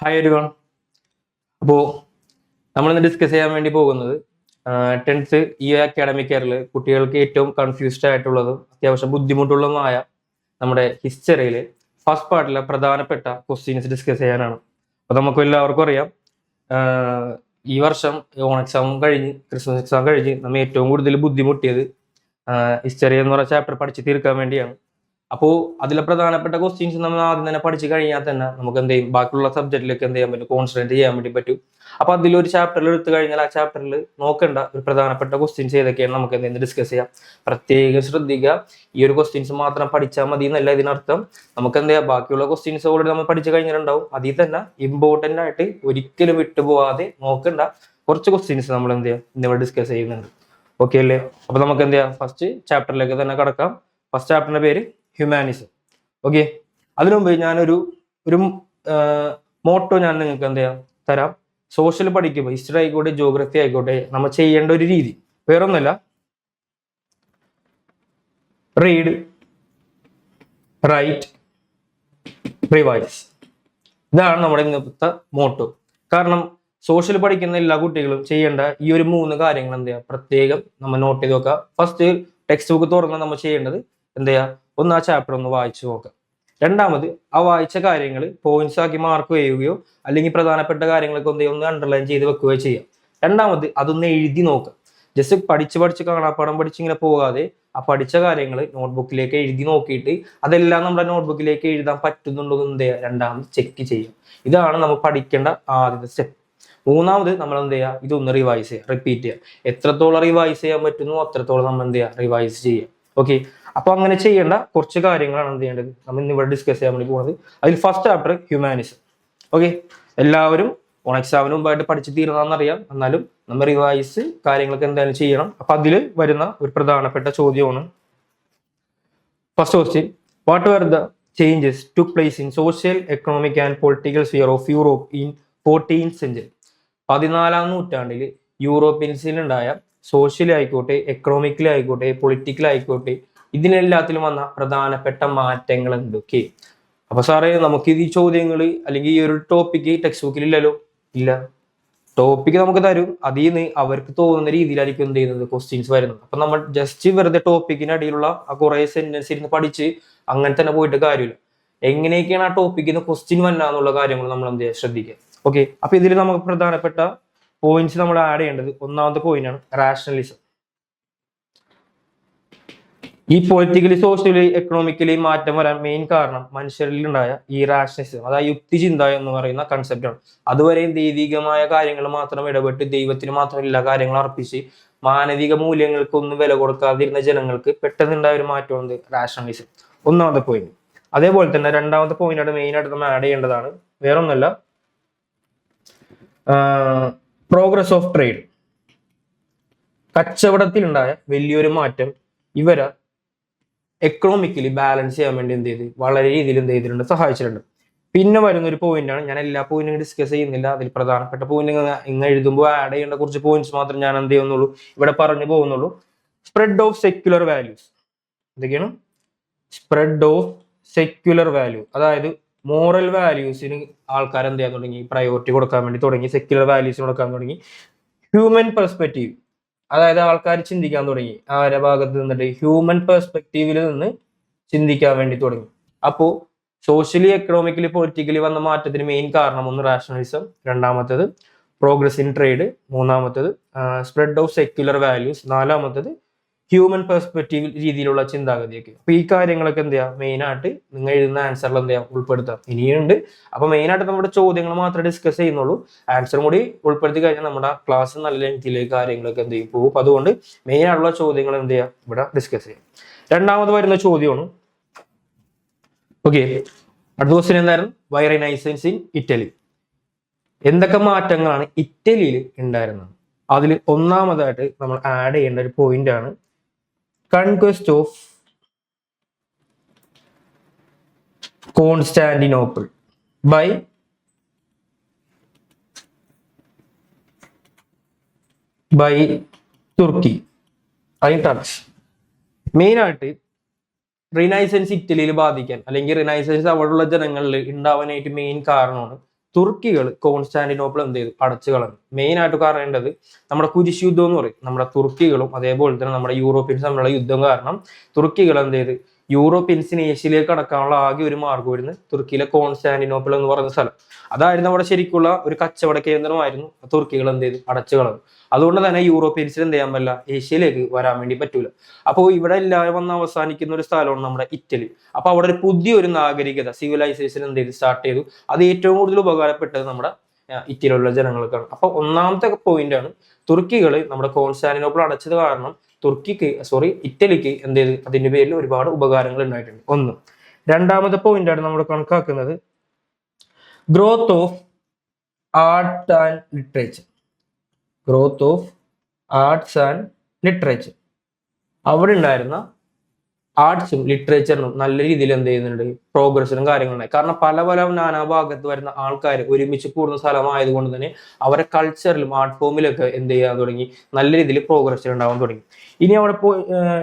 Hi everyone. അപ്പോൾ നമ്മളിന്ന് discuss ചെയ്യാൻ വേണ്ടി പോകുന്നത് 10th ഈ അക്കാഡമിക് ഇയറിൽ കുട്ടികൾക്ക് ഏറ്റവും കൺഫ്യൂസ്ഡ് ആയിട്ടുള്ളതും അത്യാവശ്യം ബുദ്ധിമുട്ടുള്ളതുമായ നമ്മുടെ ഹിസ്റ്ററിയിൽ ഫസ്റ്റ് പാർട്ടിലെ പ്രധാനപ്പെട്ട ക്വസ്റ്റ്യൻസ് ഡിസ്കസ് ചെയ്യാനാണ്. അപ്പോൾ നമുക്ക് എല്ലാവർക്കും അറിയാം, ഈ വർഷം ഓൺ എക്സാം കഴിഞ്ഞ് ക്രിസ്മസ് എക്സാം കഴിഞ്ഞ് നമ്മൾ ഏറ്റവും കൂടുതൽ ബുദ്ധിമുട്ടിയത് ഹിസ്റ്ററി എന്ന് പറയുന്ന ചാപ്റ്റർ പഠിച്ച് തീർക്കാൻ വേണ്ടിയാണ്. അപ്പോൾ അതിലെ പ്രധാനപ്പെട്ട ക്വസ്റ്റ്യൻസ് നമ്മൾ ആദ്യം തന്നെ പഠിച്ചു കഴിഞ്ഞാൽ തന്നെ നമുക്ക് എന്ത് ചെയ്യും, ബാക്കിയുള്ള സബ്ജക്റ്റിലേക്ക് എന്ത് ചെയ്യാൻ പറ്റും, കോൺസെൻട്രേറ്റ് ചെയ്യാൻ വേണ്ടി പറ്റും. അപ്പൊ അതിലൊരു ചാപ്റ്ററിൽ എടുത്തു കഴിഞ്ഞാൽ ആ ചാപ്റ്ററിൽ നോക്കേണ്ട ഒരു പ്രധാനപ്പെട്ട ക്വസ്റ്റ്യൻസ് ഏതൊക്കെയാണ് നമുക്ക് എന്തെങ്കിലും ഡിസ്കസ് ചെയ്യാം. പ്രത്യേകം ശ്രദ്ധിക്കുക, ഈ ഒരു ക്വസ്റ്റ്യൻസ് മാത്രം പഠിച്ചാൽ മതി എന്നല്ല ഇതിനർത്ഥം. നമുക്ക് എന്ത് ചെയ്യാം, ബാക്കിയുള്ള ക്വസ്റ്റ്യൻസ് ഓൾറെഡി നമ്മൾ പഠിച്ചു കഴിഞ്ഞിട്ടുണ്ടാവും. അതിൽ തന്നെ ഇമ്പോർട്ടൻ്റ് ആയിട്ട് ഒരിക്കലും വിട്ടുപോകാതെ നോക്കേണ്ട കുറച്ച് ക്വസ്റ്റ്യൻസ് നമ്മൾ എന്ത് ചെയ്യാം ഇന്നിവിടെ ഡിസ്കസ് ചെയ്യുന്നുണ്ട്. ഓക്കെ അല്ലേ? അപ്പൊ നമുക്ക് എന്ത് ചെയ്യാം, ഫസ്റ്റ് ചാപ്റ്ററിലേക്ക് തന്നെ കടക്കാം. ഫസ്റ്റ് ചാപ്റ്ററിന്റെ പേര് ഹ്യൂമാനിസം. ഓക്കെ, അതിനു മുമ്പ് ഞാനൊരു മോട്ടോ ഞാൻ നിങ്ങൾക്ക് എന്ത് ചെയ്യാം തരാം. സോഷ്യൽ പഠിക്കുമ്പോൾ ഹിസ്റ്ററി ആയിക്കോട്ടെ ജോഗ്രഫി ആയിക്കോട്ടെ നമ്മൾ ചെയ്യേണ്ട ഒരു രീതി വേറൊന്നുമല്ല, റീഡ്, റൈറ്റ്, റിവൈസ്. ഇതാണ് നമ്മുടെ ഇന്നത്തെ മോട്ടോ. കാരണം സോഷ്യൽ പഠിക്കുന്ന എല്ലാ കുട്ടികളും ചെയ്യേണ്ട ഈ ഒരു 3 കാര്യങ്ങൾ എന്ത് ചെയ്യുക പ്രത്യേകം നമ്മൾ നോട്ട് ചെയ്ത് നോക്കുക. ഫസ്റ്റ് ടെക്സ്റ്റ് ബുക്ക് തുറന്ന് നമ്മൾ ചെയ്യേണ്ടത് എന്ത് ചെയ്യുക, ഒന്ന് ആ ചാപ്റ്റർ ഒന്ന് വായിച്ചു നോക്കാം. രണ്ടാമത് ആ വായിച്ച കാര്യങ്ങൾ പോയിന്റ്സ് ആക്കി മാർക്ക് ചെയ്യുകയോ അല്ലെങ്കിൽ പ്രധാനപ്പെട്ട കാര്യങ്ങളൊക്കെ ഒന്ന് അണ്ടർലൈൻ ചെയ്ത് വെക്കുകയോ ചെയ്യാം. രണ്ടാമത് അതൊന്ന് എഴുതി നോക്കുക. ജസ്റ്റ് പഠിച്ച് കാണാപ്പാടം പഠിച്ചിങ്ങനെ പോകാതെ ആ പഠിച്ച കാര്യങ്ങൾ നോട്ട്ബുക്കിലേക്ക് എഴുതി നോക്കിയിട്ട് അതെല്ലാം നമ്മുടെ നോട്ട്ബുക്കിലേക്ക് എഴുതാൻ പറ്റുന്നുണ്ടോ എന്ന് എന്ത് ചെയ്യുക, രണ്ടാമത് ചെക്ക് ചെയ്യാം. ഇതാണ് നമ്മൾ പഠിക്കേണ്ട ആദ്യത്തെ സ്റ്റെപ്പ്. മൂന്നാമത് നമ്മൾ എന്ത് ചെയ്യുക, ഇതൊന്ന് റിവൈസ് ചെയ്യുക, റിപ്പീറ്റ് ചെയ്യുക. എത്രത്തോളം റിവൈസ് ചെയ്യാൻ പറ്റുന്നു അത്രത്തോളം നമ്മൾ എന്ത് ചെയ്യുക, റിവൈസ് ചെയ്യുക. ഓക്കെ, അപ്പൊ അങ്ങനെ ചെയ്യേണ്ട കുറച്ച് കാര്യങ്ങളാണ് എന്ത് ചെയ്യേണ്ടത് നമ്മൾ ഇന്ന് ഇവിടെ ഡിസ്കസ് ചെയ്യാൻ വേണ്ടി പോകുന്നത്. അതിൽ ഫസ്റ്റ് ചാപ്റ്റർ ഹ്യൂമാനിസം. ഓക്കെ, എല്ലാവരും ഓൺ എക്സാമിന് മുമ്പായിട്ട് പഠിച്ചു തീർന്നറിയാം, എന്നാലും നമ്മൾ റിവൈസ് കാര്യങ്ങളൊക്കെ എന്തായാലും ചെയ്യണം. അപ്പൊ അതിൽ വരുന്ന ഒരു പ്രധാനപ്പെട്ട ചോദ്യമാണ് first question. What were the changes took place in social economic and political sphere of Europe in 14th century? 14ാം നൂറ്റാണ്ടിൽ യൂറോപ്യൻസിലുണ്ടായ സോഷ്യലി ആയിക്കോട്ടെ എക്കണോമിക്കലി ആയിക്കോട്ടെ പൊളിറ്റിക്കലായിക്കോട്ടെ ഇതിനെല്ലാത്തിലും വന്ന പ്രധാനപ്പെട്ട മാറ്റങ്ങൾ എന്തൊക്കെ? അപ്പൊ സാറേ നമുക്ക് ഈ ചോദ്യങ്ങൾ അല്ലെങ്കിൽ ഈ ഒരു ടോപ്പിക്ക് ടെക്സ്റ്റ് ബുക്കിൽ ഇല്ലല്ലോ. ഇല്ല, ടോപ്പിക്ക് നമുക്ക് തരും, അതിൽ നിന്ന് അവർക്ക് തോന്നുന്ന രീതിയിലായിരിക്കും എന്ത് ചെയ്യുന്നത് ക്വസ്റ്റ്യൻസ് വരുന്നത്. അപ്പൊ നമ്മൾ ജസ്റ്റ് വെറുതെ ടോപ്പിക്കിന് അടിയിലുള്ള ആ കുറെ സെന്റൻസ് ഇരുന്ന് പഠിച്ച് അങ്ങനെ തന്നെ പോയിട്ട് കാര്യമില്ല. എങ്ങനെയൊക്കെയാണ് ആ ടോപ്പിക്കിന് ക്വസ്റ്റ്യൻ വരാന്നുള്ള കാര്യങ്ങൾ നമ്മൾ എന്ത് ചെയ്യുക ശ്രദ്ധിക്കുക. ഓക്കെ, അപ്പൊ ഇതിൽ നമുക്ക് പ്രധാനപ്പെട്ട പോയിന്റ്സ് നമ്മൾ ആഡ് ചെയ്യേണ്ടത് ഒന്നാമത്തെ പോയിന്റ് ആണ് റാഷണലിസം. ഈ പൊളിറ്റിക്കലി സോഷ്യലി എക്കണോമിക്കലി മാറ്റം വരാൻ മെയിൻ കാരണം മനുഷ്യരിൽ ഉണ്ടായ ഈ റാഷണലിസം, അതായത് യുക്തിചിന്ത എന്ന് പറയുന്ന കൺസെപ്റ്റാണ്. അതുവരെയും ദൈവികമായ കാര്യങ്ങൾ മാത്രം ഇടപെട്ട് ദൈവത്തിന് മാത്രം എല്ലാ കാര്യങ്ങൾ അർപ്പിച്ച് മാനവിക മൂല്യങ്ങൾക്കൊന്നും വില കൊടുക്കാതിരുന്ന ജനങ്ങൾക്ക് പെട്ടെന്നുണ്ടായ ഒരു മാറ്റമാണ് റാഷണലിസം. ഒന്നാമത്തെ പോയിന്റ്. അതേപോലെ തന്നെ രണ്ടാമത്തെ പോയിന്റ് മെയിൻ ആയിട്ട് നമ്മൾ ആഡ് ചെയ്യേണ്ടതാണ് വേറൊന്നല്ല, പ്രോഗ്രസ് ഓഫ് ട്രേഡ്. കച്ചവടത്തിലുണ്ടായ വലിയൊരു മാറ്റം ഇവരെ എക്കണോമിക്കലി ബാലൻസ് ചെയ്യാൻ വേണ്ടി എന്ത് ചെയ്ത് വളരെ രീതിയിൽ എന്ത് ചെയ്തിട്ടുണ്ട്, സഹായിച്ചിട്ടുണ്ട്. പിന്നെ വരുന്ന ഒരു പോയിന്റ് ആണ്, ഞാൻ എല്ലാ പോയിന്റും ഡിസ്കസ് ചെയ്യുന്നില്ല, അതിൽ പ്രധാനപ്പെട്ട പോയിന്റ് ഇങ്ങനെ എഴുതുമ്പോൾ ആഡ് ചെയ്യേണ്ട കുറച്ച് പോയിന്റ്സ് മാത്രം ഞാൻ എന്ത് ചെയ്യുന്നുള്ളൂ ഇവിടെ പറഞ്ഞു പോകുന്നുള്ളൂ. Spread of secular values. എന്തൊക്കെയാണ്? സ്പ്രെഡ് ഓഫ് സെക്യുലർ വാല്യൂ, അതായത് മോറൽ വാല്യൂസിന് ആൾക്കാർ എന്ത് ചെയ്യാൻ തുടങ്ങി, പ്രയോറിറ്റി കൊടുക്കാൻ വേണ്ടി തുടങ്ങി, സെക്യുലർ വാല്യൂസിന് കൊടുക്കാൻ തുടങ്ങി. ഹ്യൂമൻ പെർസ്പെക്റ്റീവ്, അതായത് ആൾക്കാർ ചിന്തിക്കാൻ തുടങ്ങി, ആരുടെ ഭാഗത്ത് നിന്നിട്ട് ഹ്യൂമൻ പെർസ്പെക്റ്റീവിൽ നിന്ന് ചിന്തിക്കാൻ വേണ്ടി തുടങ്ങി. അപ്പോൾ സോഷ്യലി എക്കണോമിക്കലി പൊളിറ്റിക്കലി വന്ന മാറ്റത്തിന് മെയിൻ കാരണം ഒന്ന് റാഷണലിസം, രണ്ടാമത്തേത് പ്രോഗ്രസ് ഇൻ ട്രേഡ്, മൂന്നാമത്തേത് സ്പ്രെഡ് ഓഫ് സെക്യുലർ വാല്യൂസ്, നാലാമത്തേത് ഹ്യൂമൻ പെർസ്പെക്റ്റീവ് രീതിയിലുള്ള ചിന്താഗതിയൊക്കെ. അപ്പൊ ഈ കാര്യങ്ങളൊക്കെ എന്ത് ചെയ്യാം മെയിൻ ആയിട്ട് നിങ്ങൾ എഴുതുന്ന ആൻസറിൽ എന്ത് ചെയ്യാം ഉൾപ്പെടുത്താം. ഇനിയുണ്ട്. അപ്പൊ മെയിൻ ആയിട്ട് നമ്മുടെ ചോദ്യങ്ങൾ മാത്രമേ ഡിസ്കസ് ചെയ്യുന്നുള്ളൂ, ആൻസറും കൂടി ഉൾപ്പെടുത്തി കഴിഞ്ഞാൽ നമ്മുടെ ക്ലാസ് നല്ല ലെങ്തിലേക്ക് കാര്യങ്ങളൊക്കെ എന്ത് ചെയ്യും പോകും. അതുകൊണ്ട് മെയിൻ ആയിട്ടുള്ള ചോദ്യങ്ങൾ എന്ത് ചെയ്യാം ഇവിടെ ഡിസ്കസ് ചെയ്യാം. രണ്ടാമത് വരുന്ന ചോദ്യമാണ്, ഓക്കെ, അടുത്ത ക്വസ്റ്റ്യൻ എന്തായിരുന്നു? Why renaissance in Italy. എന്തൊക്കെ മാറ്റങ്ങളാണ് ഇറ്റലിയിൽ ഉണ്ടായിരുന്നത്? അതിൽ ഒന്നാമതായിട്ട് നമ്മൾ ആഡ് ചെയ്യേണ്ട ഒരു പോയിന്റ് ആണ് കൺക്വസ്റ്റ് ഓഫ് കോൺസ്റ്റാന്റിനോപ്പിൾ ബൈ തുർക്കി, അല്ലെങ്കിൽ ടർക്സ്. മെയിൻ ആയിട്ട് റിനൈസൻസ് ഇറ്റലിയിൽ ബാധിക്കാൻ അല്ലെങ്കിൽ റിനൈസൻസ് അവിടെയുള്ള ജനങ്ങളിൽ ഉണ്ടാവാനായിട്ട് മെയിൻ കാരണമാണ് തുർക്കികൾ കോൺസ്റ്റാന്റിനോപ്പിൾ എന്ത് ചെയ്തു? അടച്ചു കളഞ്ഞു. മെയിൻ ആയിട്ട് പറയേണ്ടത് നമ്മുടെ കുരിശ് യുദ്ധം എന്ന് പറയും. നമ്മുടെ തുർക്കികളും അതേപോലെ തന്നെ നമ്മുടെ യൂറോപ്യൻസ് തമ്മിലുള്ള യുദ്ധം കാരണം തുർക്കികൾ എന്ത് ചെയ്ത് യൂറോപ്യൻസിന് ഏഷ്യയിലേക്ക് കടക്കാനുള്ള ആകെ ഒരു മാർഗ്ഗമായിരുന്നു തുർക്കിയിലെ കോൺസ്റ്റാന്റിനോപ്പിൾ എന്ന് പറയുന്ന സ്ഥലം. അതായിരുന്നു അവിടെ ശരിക്കുള്ള ഒരു കച്ചവട കേന്ദ്രമായിരുന്നു. തുർക്കികൾ എന്ത് ചെയ്തു? അടച്ചു കളഞ്ഞു. അതുകൊണ്ട് തന്നെ യൂറോപ്യൻസിന് എന്ത് ചെയ്യാൻ പറ്റില്ല? ഏഷ്യയിലേക്ക് വരാൻ വേണ്ടി പറ്റൂല. അപ്പോൾ ഇവിടെ എല്ലാവരും വന്ന് അവസാനിക്കുന്ന ഒരു സ്ഥലമാണ് നമ്മുടെ ഇറ്റലി. അപ്പൊ അവിടെ ഒരു പുതിയൊരു നാഗരികത, സിവിലൈസേഷൻ എന്ത് ചെയ്തു? സ്റ്റാർട്ട് ചെയ്തു. അത് ഏറ്റവും കൂടുതൽ ഉപകാരപ്പെട്ടത് നമ്മുടെ ഇറ്റലിയിലുള്ള ജനങ്ങൾക്കാണ്. അപ്പൊ ഒന്നാമത്തെ പോയിന്റ് ആണ്, തുർക്കികൾ നമ്മുടെ കോൺസ്റ്റാന്റിനോപ്പിൾ അടച്ചത് കാരണം ഇറ്റലിക്ക് എന്ത് ചെയ്തു? അതിന്റെ പേരിൽ ഒരുപാട് ഉപകാരങ്ങൾ ഉണ്ടായിട്ടുണ്ട്. ഒന്ന്. രണ്ടാമത്തെ പോയിന്റ് ആണ് നമ്മൾ കണക്കാക്കുന്നത് growth of art and literature. Growth of arts and literature. അവിടെ ഉണ്ടായിരുന്ന ആർട്സും ലിറ്ററേച്ചറിനും നല്ല രീതിയിൽ എന്ത് ചെയ്യുന്നുണ്ട്? പ്രോഗ്രസിനും കാര്യങ്ങളുണ്ടായി. കാരണം പല പല നാനാഭാഗത്ത് വരുന്ന ആൾക്കാർ ഒരുമിച്ച് കൂടുന്ന സ്ഥലമായതുകൊണ്ട് തന്നെ അവരെ കൾച്ചറിലും ആർട്ട് ഫോമിലൊക്കെ എന്ത് ചെയ്യാൻ തുടങ്ങി? നല്ല രീതിയിൽ പ്രോഗ്രസ് ഉണ്ടാവാൻ തുടങ്ങി. ഇനി അവിടെ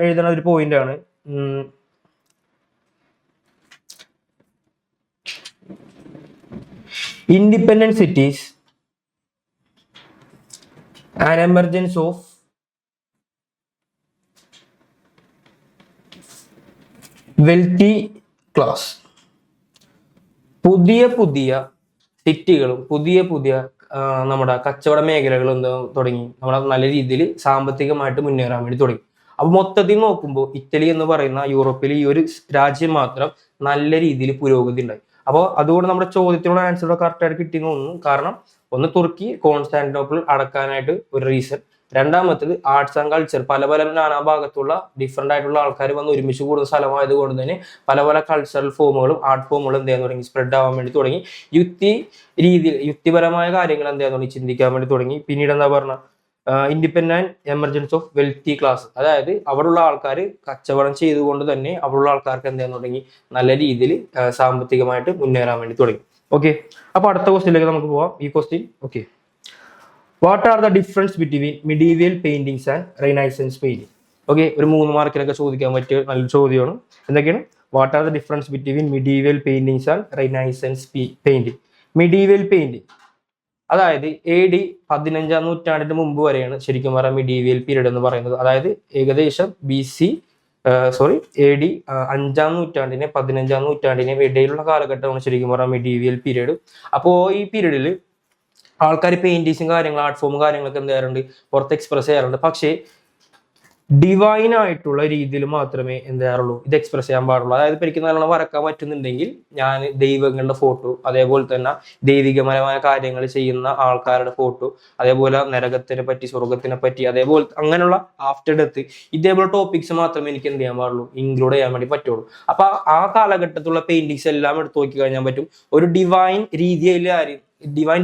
എഴുതുന്ന ഒരു പോയിന്റ് ആണ് independent cities and emergence of wealthy class. പുതിയ പുതിയ സിറ്റികളും പുതിയ നമ്മുടെ കച്ചവട മേഖലകളും തുടങ്ങി നമ്മുടെ നല്ല രീതിയിൽ സാമ്പത്തികമായിട്ട് മുന്നേറാൻ വേണ്ടി തുടങ്ങി. അപ്പൊ മൊത്തത്തിൽ നോക്കുമ്പോൾ ഇറ്റലി എന്ന് പറയുന്ന യൂറോപ്പിലെ ഈ ഒരു രാജ്യം മാത്രം നല്ല രീതിയിൽ പുരോഗതി ഉണ്ടായി. അപ്പോൾ അതുകൊണ്ട് നമ്മുടെ ചോദ്യത്തിനുള്ള ആൻസർ കറക്റ്റ് ആയിട്ട് കിട്ടിയെന്ന് തോന്നുന്നു. കാരണം ഒന്ന്, തുർക്കി കോൺസ്റ്റാന്റിനോപ്പിൾ അടക്കാനായിട്ട് ഒരു റീസൺ. രണ്ടാമത്തത് ആർട്സ് ആൻഡ് കൾച്ചർ. പല പല നാനാഭാഗത്തുള്ള ഡിഫറെന്റ് ആയിട്ടുള്ള ആൾക്കാർ വന്ന് ഒരുമിച്ച് കൂടുന്ന സ്ഥലമായതുകൊണ്ട് തന്നെ പല പല കൾച്ചറൽ ഫോമുകളും ആർട്ട് ഫോമുകളും എന്ത് ചെയ്യാൻ തുടങ്ങി? സ്പ്രെഡ് ആവാൻ വേണ്ടി തുടങ്ങി. യുക്തിപരമായ കാര്യങ്ങൾ എന്ത് ചെയ്യാൻ തുടങ്ങി? ചിന്തിക്കാൻ വേണ്ടി തുടങ്ങി. പിന്നീട് എന്താ പറഞ്ഞ independent emergence of wealthy class. അതായത് അവിടെയുള്ള ആൾക്കാർ കച്ചവടം ചെയ്തുകൊണ്ട് തന്നെ അവിടെയുള്ള ആൾക്കാർക്ക് എന്ത് ചെയ്യാൻ തുടങ്ങി? നല്ല രീതിയിൽ സാമ്പത്തികമായിട്ട് മുന്നേറാൻ വേണ്ടി തുടങ്ങി. ഓക്കെ, അപ്പൊ അടുത്ത ക്വസ്റ്റ്യനിലേക്ക് നമുക്ക് പോവാം. ഈ question okay. What are the difference between medieval paintings and Renaissance painting? Okay, ഒരു 3 മാർക്കിനൊക്കെ ചോദിക്കാൻ പറ്റിയ നല്ലൊരു ചോദ്യമാണ്. എന്തൊക്കെയാണ്? What are the difference between medieval paintings and Renaissance painting? Medieval painting അതായത് AD 15-ാം നൂറ്റാണ്ടിന് മുമ്പ് വരെയാണ് ശരിക്കും പറയാം മിഡീവിയൽ പീരീഡ് എന്ന് പറയുന്നത്. അതായത് ഏകദേശം AD 5-ാം നൂറ്റാണ്ടിനെ 15-ാം നൂറ്റാണ്ടിനെ ഇടയിലുള്ള കാലഘട്ടമാണ് ശരിക്കും പറയാം മിഡീവിയൽ പീരീഡ്. അപ്പോൾ ഈ പീരീഡിൽ ആൾക്കാർ പെയിന്റിങ്സും കാര്യങ്ങളും ആർട്ട് ഫോമും കാര്യങ്ങളൊക്കെ എന്ത് ചെയ്യാറുണ്ട്? പുറത്ത് എക്സ്പ്രസ് ചെയ്യാറുണ്ട്. പക്ഷേ ഡിവൈൻ ആയിട്ടുള്ള രീതിയിൽ മാത്രമേ എന്ത് ചെയ്യാറുള്ളൂ? ഇത് എക്സ്പ്രസ് ചെയ്യാൻ പാടുള്ളൂ. അതായത് ഇപ്പൊ എനിക്ക് നല്ലോണം വരക്കാൻ പറ്റുന്നുണ്ടെങ്കിൽ ഞാൻ ദൈവങ്ങളുടെ ഫോട്ടോ, അതേപോലെ തന്നെ ദൈവികപരമായ കാര്യങ്ങൾ ചെയ്യുന്ന ആൾക്കാരുടെ ഫോട്ടോ, അതേപോലെ നരകത്തിനെ പറ്റി, സ്വർഗത്തിനെ പറ്റി, അതേപോലെ അങ്ങനെയുള്ള ആഫ്റ്റർ ഡെത്ത് ഇതേപോലെ ടോപ്പിക്സ് മാത്രമേ എനിക്ക് എന്ത് ചെയ്യാൻ പാടുള്ളൂ? ഇൻക്ലൂഡ് ചെയ്യാൻ വേണ്ടി പറ്റുള്ളൂ. അപ്പൊ ആ കാലഘട്ടത്തിലുള്ള പെയിന്റിങ്സ് എല്ലാം എടുത്ത് നോക്കി കഴിഞ്ഞാൽ പറ്റും ഒരു ഡിവൈൻ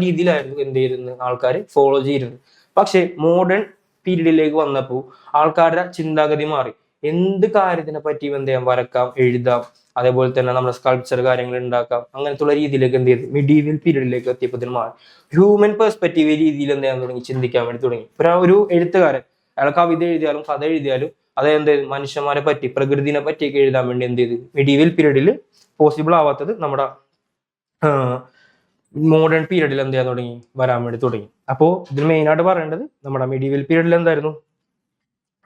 രീതിയിലായിരുന്നു എന്ത് ചെയ്തിരുന്നത്? ആൾക്കാർ ഫോളോ ചെയ്തിരുന്നത്. പക്ഷെ മോഡേൺ പീരീഡിലേക്ക് വന്നപ്പോൾ ആൾക്കാരുടെ ചിന്താഗതി മാറി. എന്ത് കാര്യത്തിനെ പറ്റിയും എന്ത് ചെയ്യാം? വരക്കാം, എഴുതാം, അതേപോലെ തന്നെ നമ്മുടെ സ്കൾപ്ചർ കാര്യങ്ങൾ ഉണ്ടാക്കാം. അങ്ങനത്തുള്ള രീതിയിലേക്ക് എന്ത് ചെയ്തു? മിഡീവിയൽ പീരീഡിലേക്ക് എത്തിയപ്പോൾ മാറി. ഹ്യൂമൻ പെർസ്പെക്റ്റീവ് രീതിയിൽ എന്ത് ചെയ്യാൻ തുടങ്ങി? ചിന്തിക്കാൻ വേണ്ടി തുടങ്ങി. ഒരു എഴുത്തുകാരൻ അയാൾ കവിത എഴുതിയാലും കഥ എഴുതിയാലും അതെന്ത് ചെയ്തു? മനുഷ്യന്മാരെ പറ്റി, പ്രകൃതിനെ പറ്റിയൊക്കെ എഴുതാൻ വേണ്ടി എന്ത് ചെയ്തു? മിഡീവിയൽ പീരീഡിൽ പോസിബിൾ ആവാത്തത് നമ്മുടെ മോഡേൺ പീരീഡിൽ എന്ത് ചെയ്യാൻ തുടങ്ങി? വരാൻ വേണ്ടി തുടങ്ങി. അപ്പോൾ ഇതിൽ മെയിനായിട്ട് പറയേണ്ടത് നമ്മുടെ മിഡീവിയൽ പീരീഡിൽ എന്തായിരുന്നു?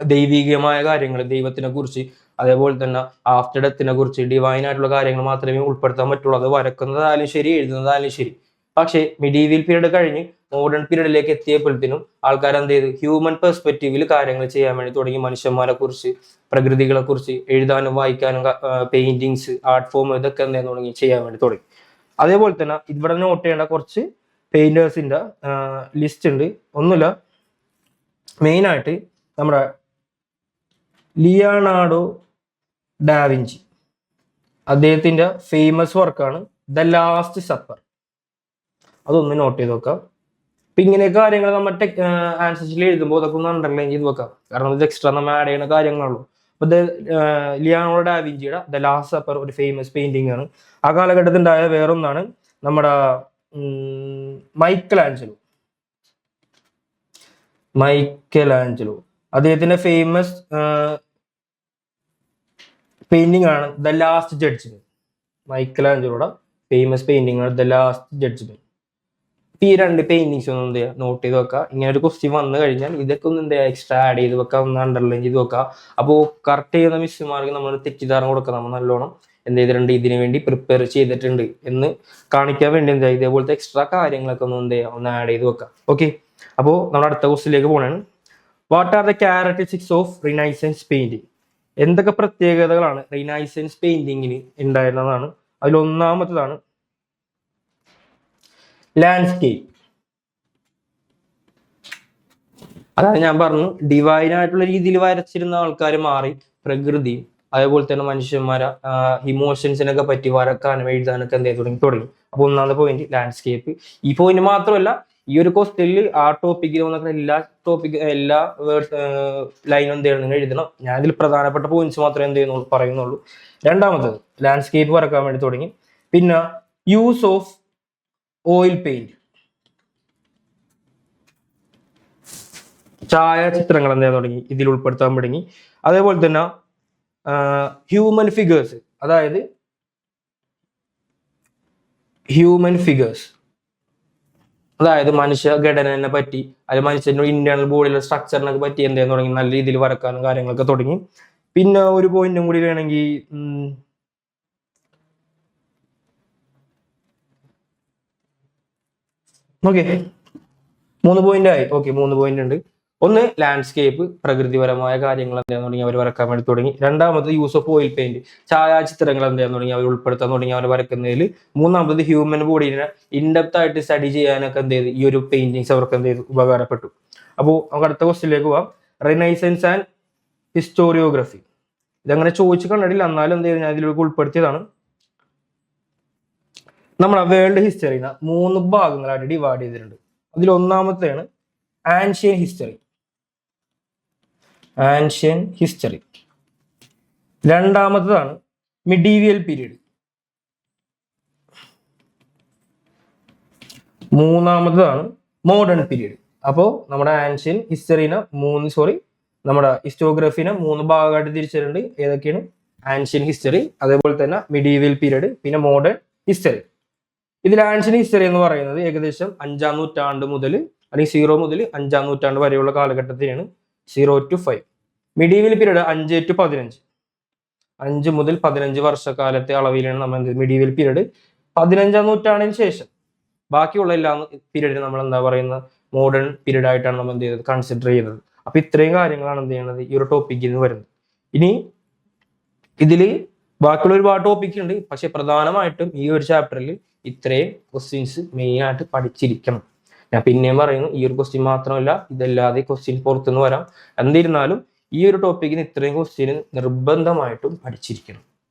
ദൈവികമായ കാര്യങ്ങൾ, ദൈവത്തിനെ കുറിച്ച്, അതേപോലെ തന്നെ ആഫ്റ്റർ ഡെത്തിനെ കുറിച്ച്, ഡിവൈൻ ആയിട്ടുള്ള കാര്യങ്ങൾ മാത്രമേ ഉൾപ്പെടുത്താൻ പറ്റുള്ളൂ. അത് വരക്കുന്നതായാലും ശരി, എഴുതുന്നതായാലും ശരി. പക്ഷേ മിഡീവിയൽ പീരീഡ് കഴിഞ്ഞ് മോഡേൺ പീരീഡിലേക്ക് എത്തിയപ്പോഴത്തേനും ആൾക്കാർ എന്ത് ചെയ്തു? ഹ്യൂമൻ പെർസ്പെക്റ്റീവിൽ കാര്യങ്ങൾ ചെയ്യാൻ വേണ്ടി തുടങ്ങി. മനുഷ്യന്മാരെ കുറിച്ച്, പ്രകൃതികളെ കുറിച്ച് എഴുതാനും വായിക്കാനും പെയിന്റിങ്സ്, ആർട്ട് ഫോം ഇതൊക്കെ എന്ത് ചെയ്യാൻ തുടങ്ങി? ചെയ്യാൻ വേണ്ടി തുടങ്ങി. അതേപോലെ തന്നെ ഇവിടെ നോട്ട് ചെയ്യേണ്ട കുറച്ച് പെയിന്റേഴ്സിന്റെ ലിസ്റ്റ് ഉണ്ട്. ഒന്നുമില്ല, മെയിനായിട്ട് നമ്മുടെ ലിയോണാർഡോ ഡാവിഞ്ചി, അദ്ദേഹത്തിന്റെ ഫേമസ് വർക്കാണ് ദ ലാസ്റ്റ് സപ്പർ. അതൊന്ന് നോട്ട് ചെയ്ത് നോക്കാം. അപ്പൊ ഇങ്ങനെയൊക്കെ കാര്യങ്ങൾ നമ്മൾ ആൻസേഴ്സിൽ എഴുതുമ്പോൾ അതൊക്കെ ഒന്ന് അണ്ടർലൈൻ ചെയ്ത് വെക്കാം. കാരണം ഇത് എക്സ്ട്രാ നമ്മൾ ആഡ് ചെയ്യുന്ന കാര്യങ്ങളാണല്ലോ. അപ്പൊ ലിയോണാർഡോ ഡാവിഞ്ചിയുടെ ദ ലാസ്റ്റ് സപ്പർ ഒരു ഫേമസ് പെയിന്റിംഗ് ആണ്. ആ കാലഘട്ടത്തിൽ ഉണ്ടായ വേറൊന്നാണ് നമ്മുടെ മൈക്കൽ ആഞ്ചലോ. അദ്ദേഹത്തിന്റെ ഫേമസ് പെയിന്റിംഗ് ആണ് ദ ലാസ്റ്റ് ജഡ്ജ്മെന്റ്. മൈക്കൽ ആഞ്ചലോയുടെ ഫേമസ് പെയിന്റിംഗ് ആണ് ദ ലാസ്റ്റ് ജഡ്ജ്മെന്റ്. ഈ രണ്ട് പെയിന്റിങ്സ് ഒന്നും എന്ത് ചെയ്യുക, നോട്ട് ചെയ്ത് വെക്കുക. ഇങ്ങനെ ഒരു ക്വസ്റ്റ്യൻ വന്നു കഴിഞ്ഞാൽ ഇതൊക്കെ ഒന്ന് എന്ത് ചെയ്യുക, എക്സ്ട്രാ ആഡ് ചെയ്ത് വെക്കുക, ഒന്ന് അണ്ടർലൈൻ ചെയ്ത് വെക്കുക. അപ്പോൾ കറക്റ്റ് ചെയ്യുന്ന മിസ്സുമാർക്ക് നമ്മൾ തെറ്റിദ്ധാരണ കൊടുക്കുക, നമ്മൾ നല്ലോണം എന്ത് ചെയ്തിട്ടുണ്ട്, ഇതിനു വേണ്ടി പ്രിപ്പയർ ചെയ്തിട്ടുണ്ട് എന്ന് കാണിക്കാൻ വേണ്ടി എന്താ ഇതേപോലത്തെ എക്സ്ട്രാ കാര്യങ്ങളൊക്കെ ഒന്ന് എന്ത് ചെയ്യുക, ഒന്ന് ആഡ് ചെയ്ത് വെക്കുക. ഓക്കെ, അപ്പോൾ നമ്മുടെ അടുത്ത ക്വസ്റ്റിലേക്ക് പോകണാണ്. What are the characteristics of renaissance painting? എന്തൊക്കെ പ്രത്യേകതകളാണ് റിനൈസൻസ് പെയിന്റിങ്ങിന് ഉണ്ടായിരുന്നതാണ്? അതിലൊന്നാമത്തതാണ് ലാൻഡ്സ്കേപ്പ്. അതായത് ഞാൻ പറഞ്ഞു, ഡിവൈൻ ആയിട്ടുള്ള രീതിയിൽ വരച്ചിരുന്ന ആൾക്കാർ മാറി പ്രകൃതിയും അതേപോലെ തന്നെ മനുഷ്യന്മാരെ ഇമോഷൻസിനൊക്കെ പറ്റി വരക്കാനും എഴുതാനൊക്കെ എന്ത് ചെയ്ത് തുടങ്ങി. അപ്പൊ ഒന്നാമത്തെ പോയിന്റ് ലാൻഡ്സ്കേപ്പ്. ഈ പോയിന്റ് മാത്രമല്ല, ഈ ഒരു ക്വസ്റ്റ്യനിൽ ആ ടോപ്പിക്കിൽ വന്നിട്ട് എല്ലാ ലൈനും എന്ത് ചെയ്യണം, നിങ്ങൾ എഴുതണം. ഞാൻ ഇതിൽ പ്രധാനപ്പെട്ട പോയിന്റ്സ് മാത്രമേ എന്ത് ചെയ്യുന്നുള്ളൂ പറയുന്നുള്ളൂ. രണ്ടാമത്തത് ലാൻഡ്സ്കേപ്പ് വരക്കാൻ വേണ്ടി തുടങ്ങി. പിന്നെ യൂസ് ഓഫ് ഓയിൽ പെയിന്റ്, ഛായാചിത്രങ്ങൾ എന്താ തുടങ്ങി ഇതിൽ ഉൾപ്പെടുത്താൻ തുടങ്ങി. അതേപോലെ തന്നെ ഹ്യൂമൻ ഫിഗേഴ്സ്, അതായത് മനുഷ്യഘടനയെ പറ്റി, അത് മനുഷ്യന്റെ ഇന്റേണൽ ബോഡിയിലെ സ്ട്രക്ചറിനെ പറ്റി എന്ത് ചെയ്യാൻ തുടങ്ങി, നല്ല രീതിയിൽ വരക്കാനും കാര്യങ്ങളൊക്കെ തുടങ്ങി. പിന്നെ ഒരു പോയിന്റും കൂടി വേണമെങ്കിൽ, ഓക്കെ 3 പോയിന്റ് ആയി. ഓക്കെ, 3 പോയിന്റ് ഉണ്ട്. ഒന്ന് ലാൻഡ്സ്കേപ്പ്, പ്രകൃതിപരമായ കാര്യങ്ങൾ എന്താണെന്ന് തുടങ്ങി അവർ വരക്കാൻ വേണ്ടി തുടങ്ങി. രണ്ടാമത് യൂസ് ഓഫ് ഓയിൽ പെയിന്റ്, ഛായാചിത്രങ്ങൾ എന്താണെന്ന് തുടങ്ങി അവർ ഉൾപ്പെടുത്താൻ തുടങ്ങി അവർ വരക്കുന്നതിൽ. മൂന്നാമത് ഹ്യൂമൻ ബോഡീനെ ഇൻഡെപ്ത് ആയിട്ട് സ്റ്റഡി ചെയ്യാനൊക്കെ എന്ത് ചെയ്തു, ഈ ഒരു പെയിന്റിങ്സ് അവർക്ക് എന്ത് ചെയ്തു, ഉപകാരപ്പെട്ടു. അപ്പോൾ നമുക്ക് അടുത്ത ക്വസ്റ്റിലേക്ക് പോവാം. Renaissance and historiography. ഇതങ്ങനെ ചോദിച്ചു കണ്ടിട്ടില്ല, എന്നാലും എന്ത് ചെയ്തു, ഞാൻ ഇതിലേക്ക് ഉൾപ്പെടുത്തിയതാണ്. നമ്മുടെ വേൾഡ് ഹിസ്റ്ററിനെ 3 ഭാഗങ്ങളായിട്ട് ഡിവൈഡ് ചെയ്തിട്ടുണ്ട്. അതിൽ ഒന്നാമത്തെയാണ് ആൻഷ്യൻ ഹിസ്റ്ററി. രണ്ടാമത്തതാണ് മിഡീവിയൽ പീരീഡ്. മൂന്നാമത്തതാണ് മോഡേൺ പീരീഡ്. അപ്പോൾ നമ്മുടെ ആൻഷ്യൻ ഹിസ്റ്ററിനെ നമ്മുടെ ഹിസ്റ്റോഗ്രഫിനെ 3 ഭാഗമായിട്ട് തിരിച്ചിട്ടുണ്ട്. ഏതൊക്കെയാണ്? ആൻഷ്യൻ ഹിസ്റ്ററി, അതേപോലെ തന്നെ മിഡീവിയൽ പീരീഡ്, പിന്നെ മോഡേൺ ഹിസ്റ്ററി. ഇതിൽ ആൻഷ്യൻ ഹിസ്റ്ററി എന്ന് പറയുന്നത് ഏകദേശം 5-ാം നൂറ്റാണ്ട് മുതൽ, അല്ലെങ്കിൽ 0 മുതൽ 5-ാം നൂറ്റാണ്ട് വരെയുള്ള കാലഘട്ടത്തിനാണ് 0 to 5. മിഡീവിയൽ പീരീഡ് 5 to 15, 5 മുതൽ 15 വർഷക്കാലത്തെ അളവിലാണ് നമ്മൾ മിഡീവിയൽ പീരീഡ്. 15-ാം നൂറ്റാണ്ടിന് ശേഷം ബാക്കിയുള്ള എല്ലാ പീരീഡിനും നമ്മൾ എന്താ പറയുന്നത്, മോഡേൺ പീരീഡ് ആയിട്ടാണ് നമ്മൾ എന്ത് ചെയ്തത്, കൺസിഡർ ചെയ്യുന്നത്. അപ്പൊ ഇത്രയും കാര്യങ്ങളാണ് എന്ത് ചെയ്യുന്നത്, ഈ ഒരു ടോപ്പിക്കിൽ നിന്ന് വരുന്നത്. ഇനി ഇതില് ബാക്കിയുള്ള ഒരുപാട് ടോപ്പിക് ഉണ്ട്, പക്ഷെ പ്രധാനമായിട്ടും ഈ ഒരു ചാപ്റ്ററിൽ ഇത്രയും ക്വസ്റ്റ്യൻസ് മെയിൻ ആയിട്ട് പഠിച്ചിരിക്കണം. ഞാൻ പിന്നെയും പറയുന്നു, ഈ ഒരു ക്വസ്റ്റ്യൻ മാത്രമല്ല, ഇതല്ലാതെ ക്വസ്റ്റ്യൻ പുറത്തുനിന്ന് വരാം. എന്നിരുന്നാലും ഈ ഒരു ടോപ്പിക്കിന് ഇത്രയും ക്വസ്റ്റ്യൻ നിർബന്ധമായിട്ടും പഠിച്ചിരിക്കണം.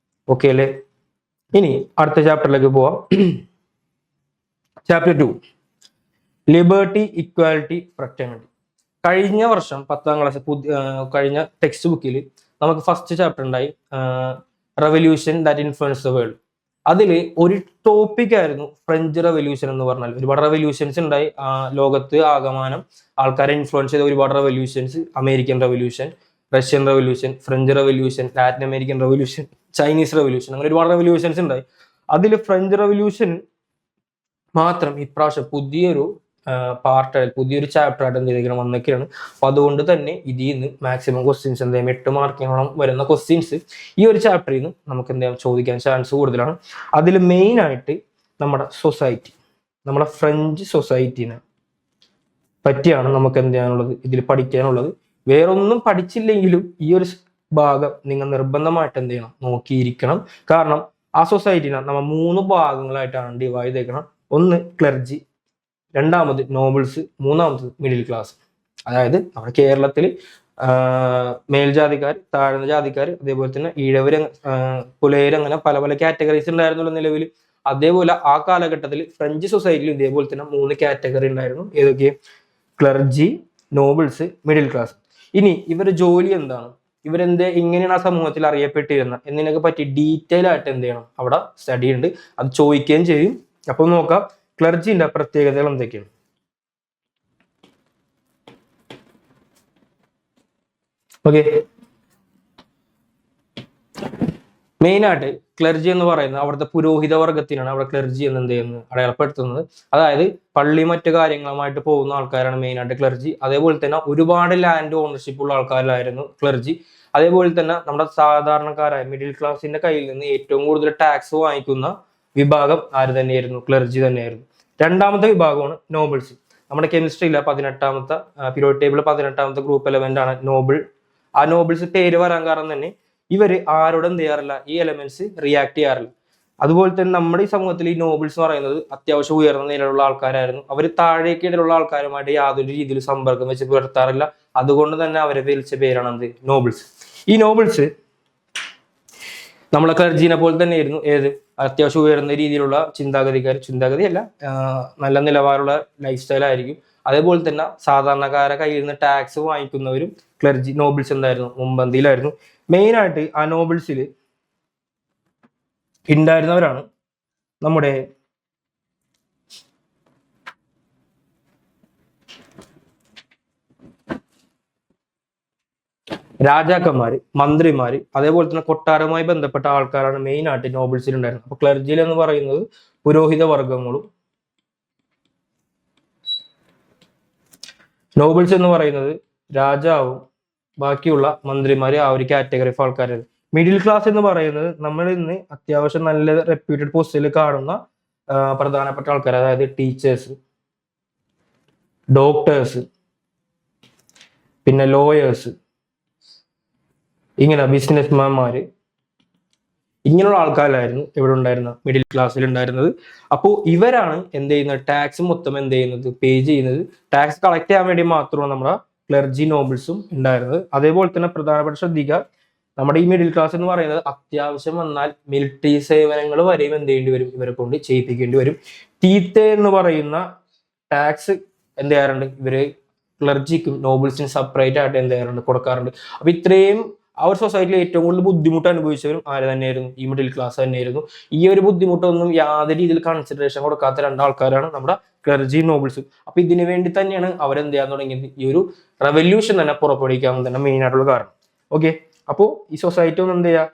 ഓക്കെ അല്ലേ? ഇനി അടുത്ത ചാപ്റ്ററിലേക്ക് പോവാം. Chapter 2, liberty, equality, fraternity. കഴിഞ്ഞ വർഷം 10ാം ക്ലാസ് കഴിഞ്ഞ ടെക്സ്റ്റ് ബുക്കിൽ നമുക്ക് ഫസ്റ്റ് ചാപ്റ്റർ ഉണ്ടായി, revolution that influence the world. അതിൽ ഒരു ടോപ്പിക് ആയിരുന്നു ഫ്രഞ്ച് റെവല്യൂഷൻ എന്ന് പറഞ്ഞാൽ. ഒരുപാട് റെവല്യൂഷൻസ് ഉണ്ടായി ലോകത്ത് ആകമാനം ആൾക്കാരെ ഇൻഫ്ലുവൻസ് ചെയ്ത ഒരുപാട് revolutions. American revolution, Russian revolution, French revolution, Latin American revolution, Chinese revolution, അങ്ങനെ ഒരുപാട് റെവല്യൂഷൻസ് ഉണ്ടായി. അതിൽ ഫ്രഞ്ച് റെവല്യൂഷൻ മാത്രം ഇപ്രാവശ്യം പുതിയൊരു പുതിയൊരു ചാപ്റ്റർ ആയിട്ട് എന്ത് ചെയ്തിരിക്കണം വന്നൊക്കെയാണ്. അപ്പൊ അതുകൊണ്ട് തന്നെ ഇതിൽ നിന്ന് മാക്സിമം ക്വസ്റ്റ്യൻസ് എന്തായാലും 8 മാർക്കിനോളം വരുന്ന ക്വസ്റ്റ്യൻസ് ഈ ഒരു ചാപ്റ്ററിൽ നിന്ന് നമുക്ക് എന്തായാലും ചോദിക്കാൻ ചാൻസ് കൂടുതലാണ്. അതിൽ മെയിൻ ആയിട്ട് നമ്മുടെ ഫ്രഞ്ച് സൊസൈറ്റിനെ പറ്റിയാണ് നമുക്ക് എന്ത് ചെയ്യാനുള്ളത്, ഇതിൽ പഠിക്കാനുള്ളത്. വേറൊന്നും പഠിച്ചില്ലെങ്കിലും ഈ ഒരു ഭാഗം നിങ്ങൾ നിർബന്ധമായിട്ട് എന്ത് ചെയ്യണം, നോക്കിയിരിക്കണം. കാരണം ആ സൊസൈറ്റിനെ നമ്മൾ 3 ഭാഗങ്ങളായിട്ടാണ് ഡിവൈഡ് ചെയ്തേക്കണം. ഒന്ന് ക്ലർജി, രണ്ടാമത് നോബിൾസ്, മൂന്നാമത് മിഡിൽ ക്ലാസ്. അതായത് നമ്മുടെ കേരളത്തിൽ മേൽജാതിക്കാർ, താഴ്ന്ന ജാതിക്കാർ, അതേപോലെ തന്നെ ഈഴവര്, പുലയര്, അങ്ങനെ പല പല കാറ്റഗറീസ് ഉണ്ടായിരുന്നല്ലോ നിലവിൽ. അതേപോലെ ആ കാലഘട്ടത്തിൽ ഫ്രഞ്ച് സൊസൈറ്റിയിൽ ഇതേപോലെ തന്നെ 3 കാറ്റഗറി ഉണ്ടായിരുന്നു. ഏതൊക്കെ? Clergy, nobles, middle class. ഇനി ഇവരുടെ ജോലി എന്താണ്, ഇങ്ങനെയാണ് ആ സമൂഹത്തിൽ അറിയപ്പെട്ടിരുന്നത് എന്നതിനൊക്കെ പറ്റി ഡീറ്റെയിൽ ആയിട്ട് എന്ത് ചെയ്യണം, അവിടെ സ്റ്റഡി ഉണ്ട്. അത് ചോദിക്കുകയും ചെയ്യും. അപ്പൊ നോക്കാം ക്ലർജിന്റെ പ്രത്യേകതകൾ എന്തൊക്കെയാണ്. ഓക്കെ, മെയിനായിട്ട് ക്ലർജി എന്ന് പറയുന്നത് അവിടുത്തെ പുരോഹിത വർഗത്തിനാണ് അവിടെ ക്ലർജി എന്ന് എന്ത് ചെയ്യുന്നത് അടയാളപ്പെടുത്തുന്നത്. അതായത് പള്ളി മറ്റു കാര്യങ്ങളുമായിട്ട് പോകുന്ന ആൾക്കാരാണ് മെയിനായിട്ട് ക്ലർജി. അതേപോലെ തന്നെ ഒരുപാട് ലാൻഡ് ഓണർഷിപ്പ് ഉള്ള ആൾക്കാരായിരുന്നു ക്ലർജി. അതേപോലെ തന്നെ നമ്മുടെ സാധാരണക്കാരായ മിഡിൽ ക്ലാസിന്റെ കയ്യിൽ നിന്ന് ഏറ്റവും കൂടുതൽ ടാക്സ് വാങ്ങിക്കുന്ന വിഭാഗം ആര് തന്നെയായിരുന്നു? ക്ലർജി തന്നെയായിരുന്നു. രണ്ടാമത്തെ വിഭാഗമാണ് നോബിൾസ്. നമ്മുടെ കെമിസ്ട്രിയിലെ 18ാമത്തെ പീരിയോഡിക് ടേബിൾ 18ാമത്തെ ഗ്രൂപ്പ് എലമെന്റ് ആണ് നോബിൾ. ആ നോബിൾസ് പേര് വരാൻ കാരണം തന്നെ ഇവര് ആരോടും എന്ത് ചെയ്യാറില്ല, ഈ എലമെന്റ്സ് റിയാക്ട് ചെയ്യാറില്ല. അതുപോലെ തന്നെ നമ്മുടെ ഈ സമൂഹത്തിൽ ഈ നോബിൾസ് എന്ന് പറയുന്നത് അത്യാവശ്യം ഉയർന്ന നിലയിലുള്ള ആൾക്കാരായിരുന്നു. അവർ താഴേക്കിടയിലുള്ള ആൾക്കാരുമായിട്ട് യാതൊരു രീതിയിൽ സമ്പർക്കം വെച്ച് പുലർത്താറില്ല. അതുകൊണ്ട് തന്നെ അവരെ വിളിച്ച പേരാണ് എന്ത്? നോബിൾസ്. ഈ നോബിൾസ് നമ്മളെ ക്ലർജീനെ പോലെ തന്നെയായിരുന്നു. ഏത്? അത്യാവശ്യം ഉയർന്ന രീതിയിലുള്ള ചിന്താഗതിയല്ല, നല്ല നിലവാരമുള്ള ലൈഫ് സ്റ്റൈൽ ആയിരിക്കും. അതേപോലെ തന്നെ സാധാരണക്കാരെ കയ്യിൽ നിന്ന് ടാക്സ് വാങ്ങിക്കുന്നവരും ക്ലർജി നോബിൾസ് എന്തായിരുന്നു? മുൻപന്തിയിലായിരുന്നു. മെയിനായിട്ട് ആ നോബിൾസിൽ ഉണ്ടായിരുന്നവരാണ് നമ്മുടെ രാജാക്കന്മാര്, മന്ത്രിമാര്, അതേപോലെ തന്നെ കൊട്ടാരവുമായി ബന്ധപ്പെട്ട ആൾക്കാരാണ് മെയിൻ ആയിട്ട് നോബിൾസിൽ ഉണ്ടായിരുന്നത്. അപ്പൊ ക്ലർജിൽ എന്ന് പറയുന്നത് പുരോഹിത വർഗങ്ങളും, നോബിൾസ് എന്ന് പറയുന്നത് രാജാവും ബാക്കിയുള്ള മന്ത്രിമാര്, ആ ഒരു കാറ്റഗറി ഓഫ് ആൾക്കാരായിരുന്നു. മിഡിൽ ക്ലാസ് എന്ന് പറയുന്നത് നമ്മൾ ഇന്ന് അത്യാവശ്യം നല്ല റെപ്യൂട്ടഡ് പോസ്റ്റിൽ കാണുന്ന പ്രധാനപ്പെട്ട ആൾക്കാർ, അതായത് ടീച്ചേഴ്സ്, ഡോക്ടേഴ്സ്, പിന്നെ ലോയേഴ്സ്, ഇങ്ങനെ ബിസിനസ്മാൻമാര്, ഇങ്ങനെയുള്ള ആൾക്കാരായിരുന്നു ഇവിടെ ഉണ്ടായിരുന്ന മിഡിൽ ക്ലാസ്സിൽ ഉണ്ടായിരുന്നത്. അപ്പോൾ ഇവരാണ് എന്ത് ചെയ്യുന്നത്? ടാക്സ് മൊത്തം എന്ത് ചെയ്യുന്നത്? പേ ചെയ്യുന്നത്. ടാക്സ് കളക്ട് ചെയ്യാൻ വേണ്ടി മാത്രമാണ് നമ്മുടെ ക്ലർജി നോബിൾസും ഉണ്ടായിരുന്നത്. അതേപോലെ തന്നെ പ്രധാനപ്പെട്ട ശ്രദ്ധിക്കുക, നമ്മുടെ ഈ മിഡിൽ ക്ലാസ് എന്ന് പറയുന്നത് അത്യാവശ്യം വന്നാൽ മിലിറ്ററി സേവനങ്ങൾ വരെയും എന്ത് ചെയ്യേണ്ടി വരും? ഇവരെ കൊണ്ട് ചെയ്യിപ്പിക്കേണ്ടി വരും. ടീത്തെ എന്ന് പറയുന്ന ടാക്സ് എന്ത് ചെയ്യാറുണ്ട്? ഇവര് ക്ലർജിക്കും നോബിൾസിനും സെപ്പറേറ്റ് ആയിട്ട് എന്ത് ചെയ്യാറുണ്ട്? കൊടുക്കാറുണ്ട്. അപ്പൊ ഇത്രയും ആ ഒരു സൊസൈറ്റിയിൽ ഏറ്റവും കൂടുതൽ ബുദ്ധിമുട്ട് അനുഭവിച്ചവരും ആര് തന്നെയായിരുന്നു? ഈ മിഡിൽ ക്ലാസ് തന്നെയായിരുന്നു. ഈ ഒരു ബുദ്ധിമുട്ടൊന്നും യാതൊരു രീതിയിൽ കൺസിഡറേഷൻ കൊടുക്കാത്ത രണ്ടാൾക്കാരാണ് നമ്മുടെ ക്ലർജി നോബിൾസും. അപ്പൊ ഇതിനു വേണ്ടി തന്നെയാണ് അവരെന്ത് ചെയ്യാൻ തുടങ്ങിയത്? ഈ ഒരു റെവല്യൂഷൻ തന്നെ പുറപ്പെടുവിക്കാൻ തന്നെ മെയിൻ ആയിട്ടുള്ള കാരണം. ഓക്കെ, അപ്പോൾ ഈ സൊസൈറ്റി ഒന്ന് എന്ത് ചെയ്യുക?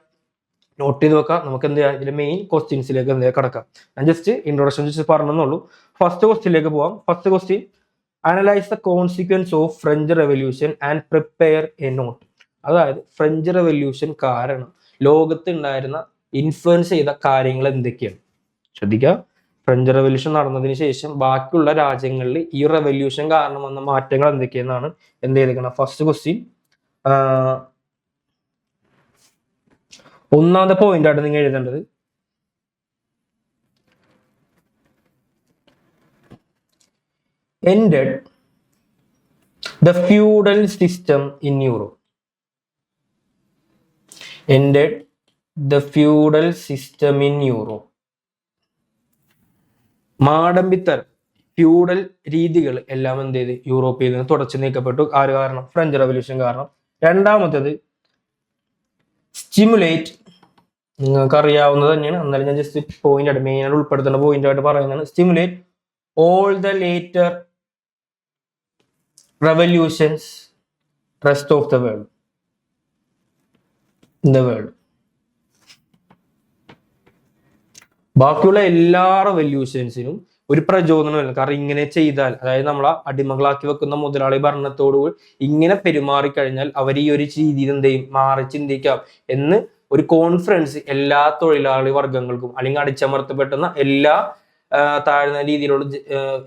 നോട്ട് ചെയ്ത് വെക്കാം. നമുക്ക് എന്ത് ചെയ്യാം? ഇതിന്റെ മെയിൻ ക്വസ്റ്റ്യൻസിലേക്ക് എന്ത് ചെയ്യാം? കിടക്കാം. ഞാൻ ജസ്റ്റ് ഇൻട്രൊഡക്ഷൻ ജസ്റ്റ് പറഞ്ഞെന്നുള്ളൂ. ഫസ്റ്റ് ക്വസ്റ്റ്യനിലേക്ക് പോവാം. First question, analyse the consequence of French revolution and prepare a note. അതായത് ഫ്രഞ്ച് റെവല്യൂഷൻ കാരണം ലോകത്ത് ഉണ്ടായിരുന്ന ഇൻഫ്ലുവൻസ് ചെയ്ത കാര്യങ്ങൾ എന്തൊക്കെയാണ്? ശ്രദ്ധിക്കുക, ഫ്രഞ്ച് റെവല്യൂഷൻ നടന്നതിന് ശേഷം ബാക്കിയുള്ള രാജ്യങ്ങളിൽ ഈ റെവല്യൂഷൻ കാരണം വന്ന മാറ്റങ്ങൾ എന്തൊക്കെയെന്നാണ് എന്ത് ചെയ്തേക്കണം? First question. ഒന്നാമത്തെ പോയിന്റ് ആയിട്ട് നിങ്ങൾ എഴുതേണ്ടത് ended the feudal system in Europe. Ended the feudal system in Europe. മാടമ്പിത്തർ ഫ്യൂഡൽ രീതികൾ എല്ലാം എന്ത് ചെയ്ത്? യൂറോപ്പിൽ നിന്ന് തുടച്ചു നീക്കപ്പെട്ടു. ആര് കാരണം? ഫ്രഞ്ച് റെവല്യൂഷൻ കാരണം. രണ്ടാമത്തേത് സ്റ്റിമുലേറ്റ്. നിങ്ങൾക്ക് അറിയാവുന്നത് തന്നെയാണ്, എന്നാലും ഞാൻ ജസ്റ്റ് പോയിന്റ് ആയിട്ട് മെയിൻ ആയിട്ട് ഉൾപ്പെടുത്തേണ്ട പോയിന്റ് ആയിട്ട് പറയുന്നതാണ്. Stimulate all the later revolutions rest of the world in the world. ബാക്കിയുള്ള എല്ലാ റെവല്യൂഷൻസിനും ഒരു പ്രചോദനമില്ല. കാരണം ഇങ്ങനെ ചെയ്താൽ, അതായത് നമ്മളെ അടിമകളാക്കി വെക്കുന്ന മുതലാളി ഭരണത്തോടുകൂടി ഇങ്ങനെ പെരുമാറിക്കഴിഞ്ഞാൽ അവർ ഈ ഒരു രീതിയിൽ എന്ത് ചെയ്യും? മാറി ചിന്തിക്കാം എന്ന് ഒരു കോൺഫറൻസ് എല്ലാ തൊഴിലാളി വർഗങ്ങൾക്കും, അല്ലെങ്കിൽ അടിച്ചമർത്തപ്പെട്ടുന്ന എല്ലാ താഴ്ന്ന രീതിയിലുള്ള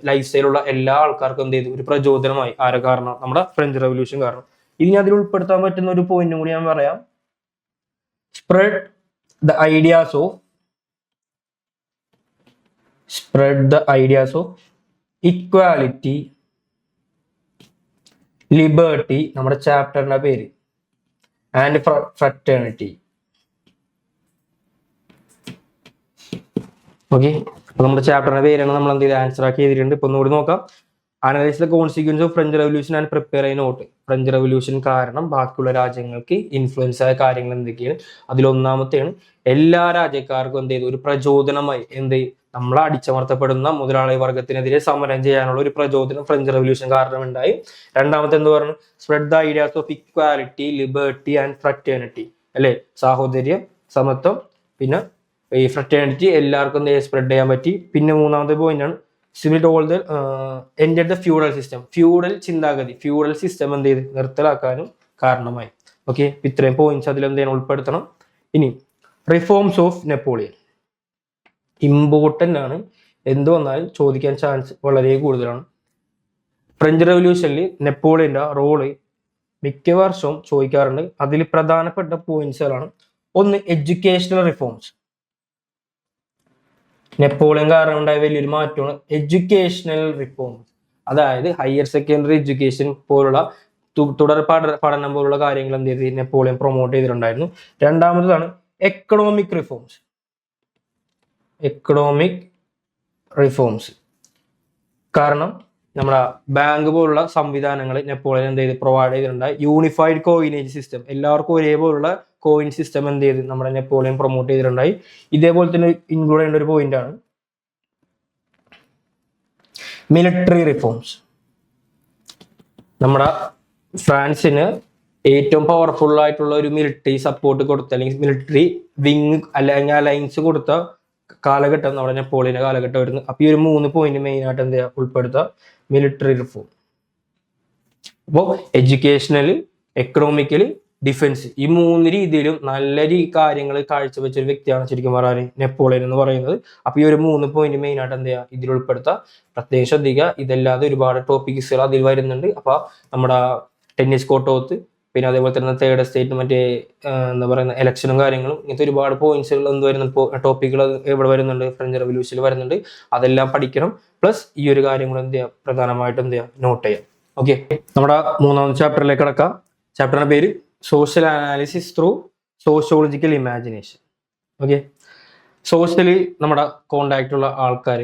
ലൈഫ് സ്റ്റൈലുള്ള എല്ലാ ആൾക്കാർക്കും എന്ത് ചെയ്തു? ഒരു പ്രചോദനമായി. ആരെ കാരണം? നമ്മുടെ ഫ്രഞ്ച് റെവല്യൂഷൻ കാരണം. ഇനി അതിൽ ഉൾപ്പെടുത്താൻ പറ്റുന്ന ഒരു പോയിന്റും കൂടി ഞാൻ പറയാം. Spread the ideas of equality, liberty, നമ്മുടെ ചാപ്റ്ററിന്റെ പേര്, ആൻഡ് ഫ്രറ്റേണിറ്റി. ഓക്കെ, അപ്പൊ നമ്മുടെ ചാപ്റ്ററിന്റെ പേരാണ് നമ്മൾ എന്ത് ചെയ്ത് ആൻസർ ആക്കി ചെയ്തിട്ടുണ്ട്. ഇപ്പൊ ഒന്നുകൂടി നോക്കാം. Analyse the consequence of French revolution and prepare a note. French revolution കാരണം ബാക്കിയുള്ള രാജ്യങ്ങൾക്ക് ഇൻഫ്ലുവൻസ് ആയ കാര്യങ്ങൾ എന്തൊക്കെയാണ്? അതിലൊന്നാമത്തെയാണ് എല്ലാ രാജ്യക്കാർക്കും എന്ത് ചെയ്തു? ഒരു പ്രചോദനമായി. എന്ത്? നമ്മളെ അടിച്ചമർത്തപ്പെടുന്ന മുതലാളി വർഗത്തിനെതിരെ സമരം ചെയ്യാനുള്ള ഒരു പ്രചോദനം ഫ്രഞ്ച് റെവല്യൂഷൻ കാരണം ഉണ്ടായി. രണ്ടാമത്തെ എന്ത് പറഞ്ഞു? Spread the ideas of equality, liberty and fraternity. അല്ലെ? സാഹോദര്യം, സമത്വം, പിന്നെ ഈ ഫ്രറ്റേണിറ്റി എല്ലാവർക്കും സ്പ്രെഡ് ചെയ്യാൻ പറ്റി. പിന്നെ മൂന്നാമത്തെ പോയിന്റ് ആണ് civil all the end the feudal system. Feudal ചിന്താഗതി, ഫ്യൂഡൽ സിസ്റ്റം എന്ത് ചെയ്ത് നിർത്തലാക്കാനും കാരണമായി. ഓക്കെ, ഇത്രയും പോയിന്റ്സ് അതിൽ എന്തെങ്കിലും ഉൾപ്പെടുത്തണം. ഇനി റിഫോംസ് ഓഫ് നെപ്പോളിയൻ ഇമ്പോർട്ടൻ്റ് ആണ്, എന്ത് വന്നാലും ചോദിക്കാൻ ചാൻസ് വളരെ കൂടുതലാണ്. ഫ്രഞ്ച് റെവല്യൂഷനിൽ നെപ്പോളിയന്റെ റോള് മിക്ക വർഷവും ചോദിക്കാറുണ്ട്. അതിൽ പ്രധാനപ്പെട്ട പോയിന്റ്സുകളാണ്. ഒന്ന്, എഡ്യൂക്കേഷണൽ റിഫോംസ്. നെപ്പോളിയൻ കാരണം ഉണ്ടായ വലിയൊരു മാറ്റമാണ് എഡ്യൂക്കേഷണൽ റിഫോംസ്. അതായത് ഹയർ സെക്കൻഡറി എഡ്യൂക്കേഷൻ പോലുള്ള തുടർ പഠനം പോലുള്ള കാര്യങ്ങൾ എന്ത് ചെയ്ത് നെപ്പോളിയൻ പ്രൊമോട്ട് ചെയ്തിട്ടുണ്ടായിരുന്നു. രണ്ടാമതാണ് എക്കണോമിക് റിഫോംസ്. എക്കണോമിക് റിഫോംസ് കാരണം നമ്മുടെ ബാങ്ക് പോലുള്ള സംവിധാനങ്ങൾ നെപ്പോളിയൻ എന്ത് ചെയ്ത് പ്രൊവൈഡ് ചെയ്തിട്ടുണ്ടായി. യൂണിഫൈഡ് കോയിനേജ് സിസ്റ്റം, എല്ലാവർക്കും ഒരേപോലുള്ള കോയിൻ സിസ്റ്റം എന്ത് ചെയ്ത് നമ്മുടെ നെപ്പോളിയൻ പ്രൊമോട്ട് ചെയ്തിട്ടുണ്ടായി. ഇതേപോലെ തന്നെ ഇൻക്ലൂഡ് ചെയ്യേണ്ട ഒരു പോയിന്റ് ആണ് മിലിറ്ററി റിഫോംസ്. നമ്മുടെ ഫ്രാൻസിന് ഏറ്റവും പവർഫുൾ ആയിട്ടുള്ള ഒരു മിലിറ്ററി സപ്പോർട്ട് കൊടുത്ത, അല്ലെങ്കിൽ മിലിറ്ററി വിങ് അല്ലെങ്കിൽ അലയൻസ് കൊടുത്ത കാലഘട്ടം നമ്മുടെ നെപ്പോളിയന്റെ കാലഘട്ടം വരുന്നു. അപ്പൊ ഈ ഒരു 3 പോയിന്റ് മെയിൻ ആയിട്ട് എന്ത് ചെയ്യുക, ഉൾപ്പെടുത്തുക മിലിറ്ററി റിഫോം. അപ്പോൾ എഡ്യൂക്കേഷണല്, എക്കണോമിക്കല്, ഡിഫൻസ്, ഈ 3 രീതിയിലും നല്ല കാര്യങ്ങൾ കാഴ്ചവെച്ച ഒരു വ്യക്തിയാണ് ശരിക്കും പറയാൻ നെപ്പോളിയൻ എന്ന് പറയുന്നത്. അപ്പൊ ഈ ഒരു 3 പോയിന്റ് മെയിൻ ആയിട്ട് എന്ത് ചെയ്യുക, ഇതിൽ ഉൾപ്പെടുത്തുക. പ്രത്യേകം ശ്രദ്ധിക്കുക, ഇതല്ലാതെ ഒരുപാട് ടോപ്പിക്സുകൾ അതിൽ വരുന്നുണ്ട്. അപ്പൊ നമ്മുടെ ടെന്നീസ് കോർട്ട്, പിന്നെ അതേപോലെ തന്നെ തേർഡ് എസ്റ്റേറ്റ്, മറ്റേ എന്താ പറയുന്ന ഇലക്ഷനും കാര്യങ്ങളും, ഇങ്ങനത്തെ ഒരുപാട് പോയിന്റ്സുകൾ എന്ത് വരുന്ന ടോപ്പിക്കുകൾ എവിടെ വരുന്നുണ്ട്, ഫ്രഞ്ച് റെവല്യൂഷനിൽ വരുന്നുണ്ട്. അതെല്ലാം പഠിക്കണം. പ്ലസ് ഈ ഒരു കാര്യങ്ങൾ എന്ത് ചെയ്യുക, പ്രധാനമായിട്ടും എന്ത് ചെയ്യുക, നോട്ട് ചെയ്യാം. ഓക്കെ, നമ്മുടെ 3ാമത്തെ ചാപ്റ്ററിലേക്ക് കിടക്കാം. ചാപ്റ്ററിന്റെ പേര് social analysis through sociological imagination. Okay, socially നമ്മുടെ കോണ്ടാക്ട് ഉള്ള ആൾക്കാർ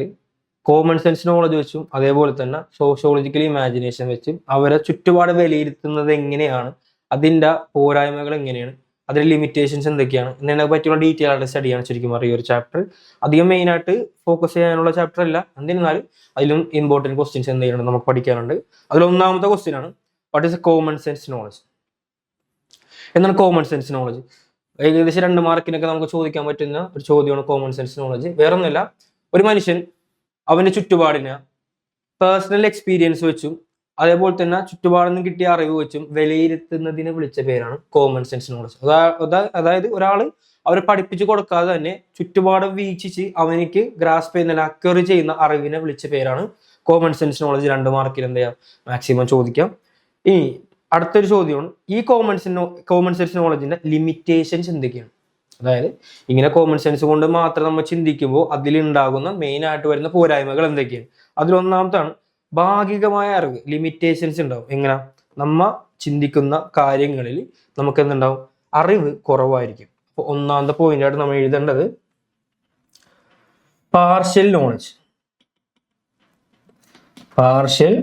കോമൺ സെൻസ് നോളജ് വെച്ചും അതേപോലെ തന്നെ സോഷ്യോളജിക്കൽ ഇമാജിനേഷൻ വെച്ചും അവരെ ചുറ്റുപാട് വിലയിരുത്തുന്നത് എങ്ങനെയാണ്, അതിൻ്റെ പോരായ്മകൾ എങ്ങനെയാണ്, അതിന്റെ ലിമിറ്റേഷൻസ് എന്തൊക്കെയാണ് എന്നതിനെ പറ്റിയുള്ള ഡീറ്റെയിൽ ആയിട്ട് സ്റ്റഡിയാണ് ശരിക്കും പറയുക ഒരു ചാപ്റ്റർ. അധികം മെയിൻ ആയിട്ട് ഫോക്കസ് ചെയ്യാനുള്ള ചാപ്റ്റർ അല്ല, എന്നിരുന്നാലും അതിലും ഇമ്പോർട്ടൻറ്റ് ക്വസ്റ്റ്യൻസ് എന്ത് ചെയ്യുന്നുണ്ട് നമുക്ക് പഠിക്കാനുണ്ട്. അതിൽ 1ാമത്തെ ക്വസ്റ്റ്യൻ ആണ് what is A common sense knowledge. എന്താണ് കോമൺ സെൻസ് നോളജ്? ഏകദേശം 2 മാർക്കിനൊക്കെ നമുക്ക് ചോദിക്കാൻ പറ്റുന്ന ഒരു ചോദ്യമാണ് കോമൺ സെൻസ് നോളജ്. വേറൊന്നുമില്ല, ഒരു മനുഷ്യൻ അവന്റെ ചുറ്റുപാടിനെ പേഴ്സണൽ എക്സ്പീരിയൻസ് വെച്ചും അതേപോലെ തന്നെ ചുറ്റുപാടിൽ നിന്ന് കിട്ടിയ അറിവ് വെച്ചും വിലയിരുത്തുന്നതിനെ വിളിച്ച പേരാണ് കോമൺ സെൻസ് നോളജ്. അതായത് ഒരാൾ അവരെ പഠിപ്പിച്ചു കൊടുക്കാതെ തന്നെ ചുറ്റുപാട് വീക്ഷിച്ച് അവനിക്ക് ഗ്രാസ്പ് ചെയ്യുന്ന, അക്വയർ ചെയ്യുന്ന അറിവിനെ വിളിച്ച പേരാണ് കോമൺ സെൻസ് നോളജ്. 2 മാർക്കിൽ എന്ത് ചെയ്യാം, മാക്സിമം ചോദിക്കാം. ഇനി അടുത്തൊരു ചോദ്യമാണ് ഈ കോമൺ സെൻസ് നോളജിന്റെ ലിമിറ്റേഷൻസ് എന്തൊക്കെയാണ്. അതായത് ഇങ്ങനെ കോമൺ സെൻസ് കൊണ്ട് മാത്രം നമ്മൾ ചിന്തിക്കുമ്പോൾ അതിലുണ്ടാകുന്ന മെയിൻ ആയിട്ട് വരുന്ന പോരായ്മകൾ എന്തൊക്കെയാണ്. അതിൽ 1ാമത്താണ് ഭാഗികമായ അറിവ്. ലിമിറ്റേഷൻസ് ഉണ്ടാവും. എങ്ങനെ, നമ്മ ചിന്തിക്കുന്ന കാര്യങ്ങളിൽ നമുക്ക് എന്തുണ്ടാവും, അറിവ് കുറവായിരിക്കും. അപ്പൊ 1ാമത്തെ പോയിന്റ് ആയിട്ട് നമ്മൾ എഴുതേണ്ടത് പാർഷ്യൽ നോളജ്. പാർഷ്യൽ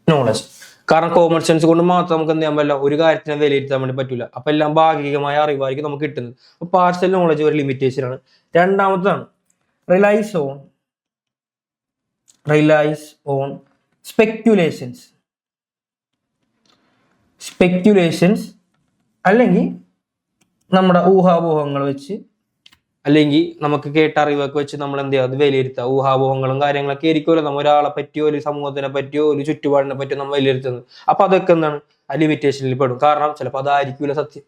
നോളജ് കാരണം കോമൺ സെൻസ് കൊണ്ട് മാത്രം നമുക്ക് എന്ത് ചെയ്യാൻ പറ്റില്ല, ഒരു കാര്യത്തിനെ വിലയിരുത്താൻ വേണ്ടി പറ്റില്ല. അപ്പൊ എല്ലാം ഭാഗികമായ അറിവായിരിക്കും നമുക്ക് കിട്ടുന്നത്. അപ്പൊ പാർഷ്യൽ നോളജ് ഒരു ലിമിറ്റേഷൻ ആണ്. 2ാമതാണ് റിലൈസ് ഓൺ സ്പെക്യുലേഷൻസ് അല്ലെങ്കിൽ നമ്മുടെ ഊഹാപോഹങ്ങൾ വെച്ച്, അല്ലെങ്കിൽ നമുക്ക് കേട്ട അറിവൊക്കെ വെച്ച് നമ്മൾ എന്ത് ചെയ്യുക, അത് വിലയിരുത്തുക. ഊഹാപോഹങ്ങളും കാര്യങ്ങളൊക്കെ ആയിരിക്കുമല്ലോ നമ്മൾ ഒരാളെ പറ്റിയോ ഒരു സമൂഹത്തിനെ പറ്റിയോ ഒരു ചുറ്റുപാടിനെ പറ്റിയോ നമ്മൾ വിലയിരുത്തുന്നത്. അപ്പൊ അതൊക്കെ എന്താണ്, ആ ലിമിറ്റേഷനിൽ പെടും. കാരണം ചിലപ്പോൾ അതായിരിക്കില്ല സത്യം.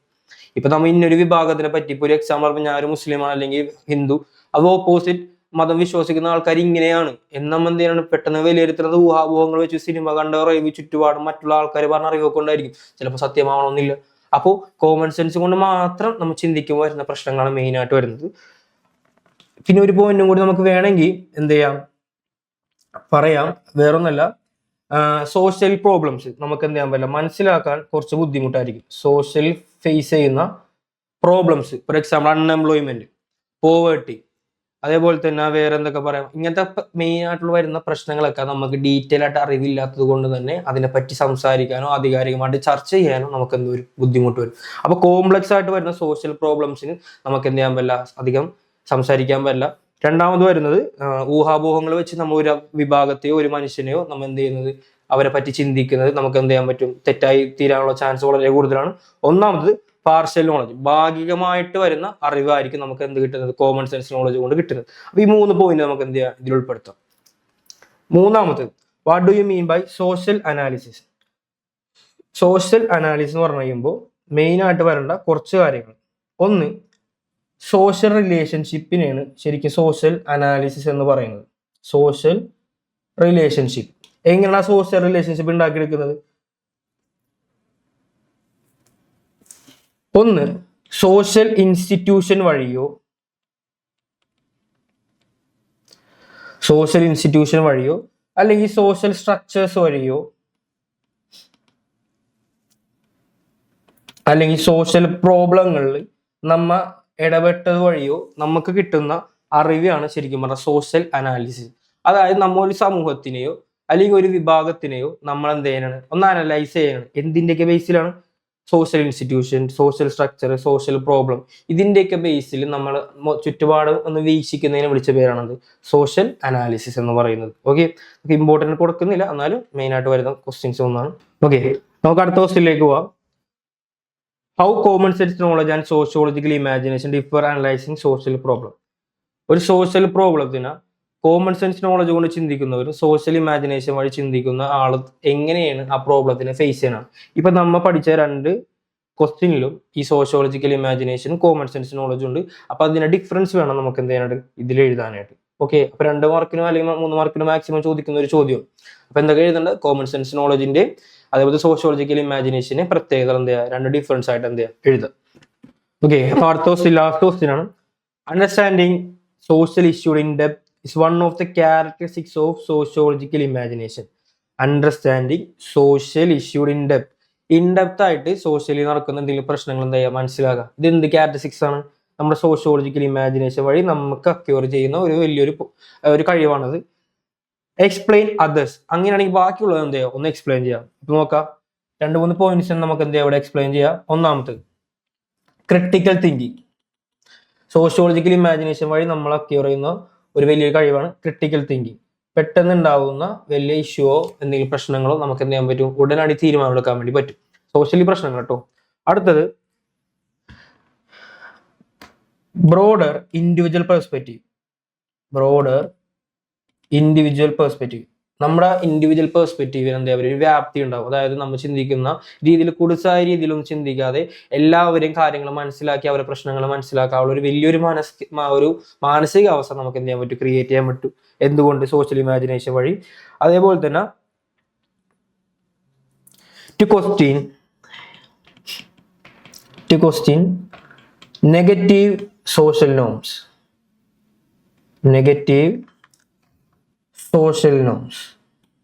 ഇപ്പൊ നമ്മൾ ഇന്നൊരു വിഭാഗത്തിനെ പറ്റി, ഇപ്പൊ ഒരു എക്സാമ്പിൾ പറഞ്ഞാൽ ഞാൻ ഒരു മുസ്ലിമാണ് അല്ലെങ്കിൽ ഹിന്ദു, അത് ഓപ്പോസിറ്റ് മതം വിശ്വസിക്കുന്ന ആൾക്കാർ ഇങ്ങനെയാണ് നമ്മൾ എന്ത് ചെയ്യണം, പെട്ടെന്ന് വിലയിരുത്തുന്നത് ഊഹാപോഹങ്ങൾ വെച്ച്, സിനിമ കണ്ട അറിവ്, ചുറ്റുപാടും മറ്റുള്ള ആൾക്കാർ പറഞ്ഞ അറിവൊക്കെ കൊണ്ടായിരിക്കും. ചിലപ്പോൾ സത്യമാവണമെന്നില്ല. അപ്പോൾ കോമൺ സെൻസ് കൊണ്ട് മാത്രം നമ്മൾ ചിന്തിക്കുമ്പോൾ വരുന്ന പ്രശ്നങ്ങളാണ് മെയിൻ ആയിട്ട് വരുന്നത്. പിന്നെ ഒരു പോയിന്റും കൂടി നമുക്ക് വേണമെങ്കിൽ എന്ത് ചെയ്യാം, പറയാം. വേറൊന്നല്ല, സോഷ്യൽ പ്രോബ്ലംസ് നമുക്ക് എന്ത് ചെയ്യാൻ പറ്റില്ല, മനസ്സിലാക്കാൻ കുറച്ച് ബുദ്ധിമുട്ടായിരിക്കും. സോഷ്യൽ ഫേസ് ചെയ്യുന്ന problems, for example unemployment, poverty, അതേപോലെ തന്നെ വേറെ എന്തൊക്കെ പറയാം, ഇങ്ങനത്തെ മെയിൻ ആയിട്ടുള്ള വരുന്ന പ്രശ്നങ്ങളൊക്കെ നമുക്ക് ഡീറ്റെയിൽ ആയിട്ട് അറിവില്ലാത്തത് കൊണ്ട് തന്നെ അതിനെപ്പറ്റി സംസാരിക്കാനോ ആധികാരികമായിട്ട് ചർച്ച ചെയ്യാനോ നമുക്ക് എന്തൊരു ബുദ്ധിമുട്ട് വരും. അപ്പൊ കോംപ്ലക്സ് ആയിട്ട് വരുന്ന സോഷ്യൽ പ്രോബ്ലംസിന് നമുക്ക് എന്ത് ചെയ്യാൻ പറ്റില്ല, അധികം സംസാരിക്കാൻ പറ്റില്ല. 2ാമത് വരുന്നത് ഊഹാപോഹങ്ങൾ വെച്ച് നമ്മൾ ഒരു വിഭാഗത്തെയോ ഒരു മനുഷ്യനെയോ നമ്മൾ എന്ത് ചെയ്യുന്നത്, അവരെ പറ്റി ചിന്തിക്കുന്നത് നമുക്ക് എന്ത് ചെയ്യാൻ പറ്റും, തെറ്റായി തീരാനുള്ള ചാൻസ് വളരെ കൂടുതലാണ്. 1ാമത് പാർഷ്യൽ നോളജ്, ഭാഗികമായിട്ട് വരുന്ന അറിവായിരിക്കും നമുക്ക് എന്ത് കിട്ടുന്നത്, കോമൺ സെൻസ് നോളജ് കൊണ്ട് കിട്ടുന്നത്. അപ്പൊ ഈ 3 പോയിന്റ് നമുക്ക് എന്ത് ചെയ്യാം, ഇതിൽ ഉൾപ്പെടുത്താം. മൂന്നാമത്തേത്, what do you mean by social analysis? Social analysis എന്ന് പറഞ്ഞു കഴിയുമ്പോൾ മെയിൻ ആയിട്ട് വരേണ്ട കുറച്ച് കാര്യങ്ങൾ. ഒന്ന്, സോഷ്യൽ റിലേഷൻഷിപ്പിനെയാണ് ശരിക്കും സോഷ്യൽ അനാലിസിസ് എന്ന് പറയുന്നത്. സോഷ്യൽ റിലേഷൻഷിപ്പ് എങ്ങനെയാണ് സോഷ്യൽ റിലേഷൻഷിപ്പ് ഉണ്ടാക്കിയെടുക്കുന്നത്? ഒന്ന്, സോഷ്യൽ ഇൻസ്റ്റിറ്റ്യൂഷൻ വഴിയോ അല്ലെങ്കിൽ സോഷ്യൽ സ്ട്രക്ചേഴ്സ് വഴിയോ അല്ലെങ്കിൽ സോഷ്യൽ പ്രോബ്ലങ്ങളിൽ നമ്മ ഇടപെട്ടത് വഴിയോ നമുക്ക് കിട്ടുന്ന അറിവാണ് ശരിക്കും പറഞ്ഞാൽ സോഷ്യൽ അനാലിസിസ്. അതായത് നമ്മൾ ഒരു സമൂഹത്തിനെയോ അല്ലെങ്കിൽ ഒരു വിഭാഗത്തിനെയോ നമ്മൾ എന്ത് ചെയ്യാനാണ്, ഒന്ന് അനലൈസ് ചെയ്യാനാണ്. എന്തിൻ്റെയൊക്കെ ബേസിലാണ്? Social institution, social structure, social problem, ഇതിൻ്റെയൊക്കെ ബേസിൽ നമ്മൾ ചുറ്റുപാട് ഒന്ന് വീക്ഷിക്കുന്നതിനെ വിളിച്ച പേരാണത് സോഷ്യൽ അനാലിസിസ് എന്ന് പറയുന്നത്. ഓക്കെ, ഇമ്പോർട്ടൻറ്റ് കൊടുക്കുന്നില്ല, എന്നാലും മെയിൻ ആയിട്ട് വരുന്ന ക്വസ്റ്റ്യൻസ് ഒന്നാണ്. ഓക്കെ, നമുക്ക് അടുത്ത ക്വസ്റ്റ്യനിലേക്ക് പോവാം. How common sense knowledge and sociological imagination differ analysing social problem? ഒരു സോഷ്യൽ പ്രോബ്ലത്തിന് കോമൺ സെൻസ് നോളജ് കൊണ്ട് ചിന്തിക്കുന്നവരും സോഷ്യൽ ഇമാജിനേഷൻ വഴി ചിന്തിക്കുന്ന ആൾ എങ്ങനെയാണ് ആ പ്രോബ്ലത്തിനെ ഫേസ് ചെയ്യണം. ഇപ്പൊ നമ്മൾ പഠിച്ച 2 ക്വസ്റ്റ്യനിലും ഈ സോഷ്യോളജിക്കൽ ഇമാജിനേഷനും കോമൺ സെൻസ് നോളജും ഉണ്ട്. അപ്പൊ അതിന്റെ ഡിഫറൻസ് വേണം നമുക്ക് എന്ത് ചെയ്യാനായിട്ട് ഇതിൽ എഴുതാനായിട്ട്. ഓക്കെ, അപ്പൊ 2 മാർക്കിനും അല്ലെങ്കിൽ 3 മാർക്കിനും മാക്സിമം ചോദിക്കുന്ന ഒരു ചോദ്യം. അപ്പൊ എന്തൊക്കെ എഴുതേണ്ടത്? കോമൺ സെൻസ് നോളജിന്റെ അതേപോലെ സോഷ്യോളജിക്കൽ ഇമാജിനേഷന് പ്രത്യേകത എന്ത് ചെയ്യുക, 2 ഡിഫറൻസ് ആയിട്ട് എന്ത് ചെയ്യുക, എഴുതുക. ഓക്കെ, അപ്പൊ അടുത്ത ക്വസ്റ്റ്യൻ, ലാസ്റ്റ് ക്വസ്റ്റ്യൻ ആണ്. Understanding social issue in depth is one of the characteristics of sociological imagination. Understanding social issue in depth. In depth ആയിട്ട് സോഷ്യലി നടക്കുന്ന എന്തെങ്കിലും പ്രശ്നങ്ങൾ എന്താ ചെയ്യുക, മനസ്സിലാക്കുക. ഇത് എന്ത് ക്യാരക്ടറിസ്റ്റിക്സ് ആണ്? നമ്മുടെ സോഷ്യോളജിക്കൽ ഇമാജിനേഷൻ വഴി നമുക്ക് അക്യൂർ ചെയ്യുന്ന ഒരു വലിയൊരു കഴിവാണത്. Explain others. അങ്ങനെയാണെങ്കിൽ ബാക്കിയുള്ളത് എന്ത് ചെയ്യുക, ഒന്ന് എക്സ്പ്ലെയിൻ ചെയ്യാം. ഇപ്പൊ നോക്കാം, 2-3 പോയിന്റ്സ് നമുക്ക് എന്ത് ചെയ്യാം ഇവിടെ എക്സ്പ്ലെയിൻ ചെയ്യാം. ഒന്നാമത്തെ, ക്രിട്ടിക്കൽ തിങ്കിങ്. സോഷ്യോളജിക്കൽ ഇമാജിനേഷൻ വഴി നമ്മൾ അക്യൂർ ചെയ്യുന്ന ഒരു വലിയൊരു കഴിവാണ് ക്രിട്ടിക്കൽ തിങ്കിങ്. പെട്ടെന്ന് ഉണ്ടാവുന്ന വലിയ ഇഷ്യൂവോ എന്തെങ്കിലും പ്രശ്നങ്ങളോ നമുക്ക് എന്ത് ചെയ്യാൻ പറ്റും, ഉടനടി തീരുമാനം എടുക്കാൻ വേണ്ടി പറ്റും. സോഷ്യലി പ്രശ്നങ്ങൾ കേട്ടോ. അടുത്തത്, ബ്രോഡർ ഇൻഡിവിജ്വൽ പെർസ്പെക്റ്റീവ്. നമ്മുടെ ഇൻഡിവിജ്വൽ പെർസ്പെക്റ്റീവിന് എന്താ പറയുക, ഒരു വ്യാപ്തി ഉണ്ടാവും. അതായത് നമ്മൾ ചിന്തിക്കുന്ന രീതിയിൽ കുടുസായ രീതിയിലൊന്നും ചിന്തിക്കാതെ എല്ലാവരെയും കാര്യങ്ങൾ മനസ്സിലാക്കി അവരുടെ പ്രശ്നങ്ങൾ മനസ്സിലാക്കാനുള്ള ഒരു വലിയൊരു മാനസിക അവസ്ഥ നമുക്ക് എന്ത് ചെയ്യാൻ പറ്റും, ക്രിയേറ്റ് ചെയ്യാൻ പറ്റും. എന്തുകൊണ്ട്? സോഷ്യൽ ഇമാജിനേഷൻ വഴി. അതേപോലെ തന്നെ to question negative social norms.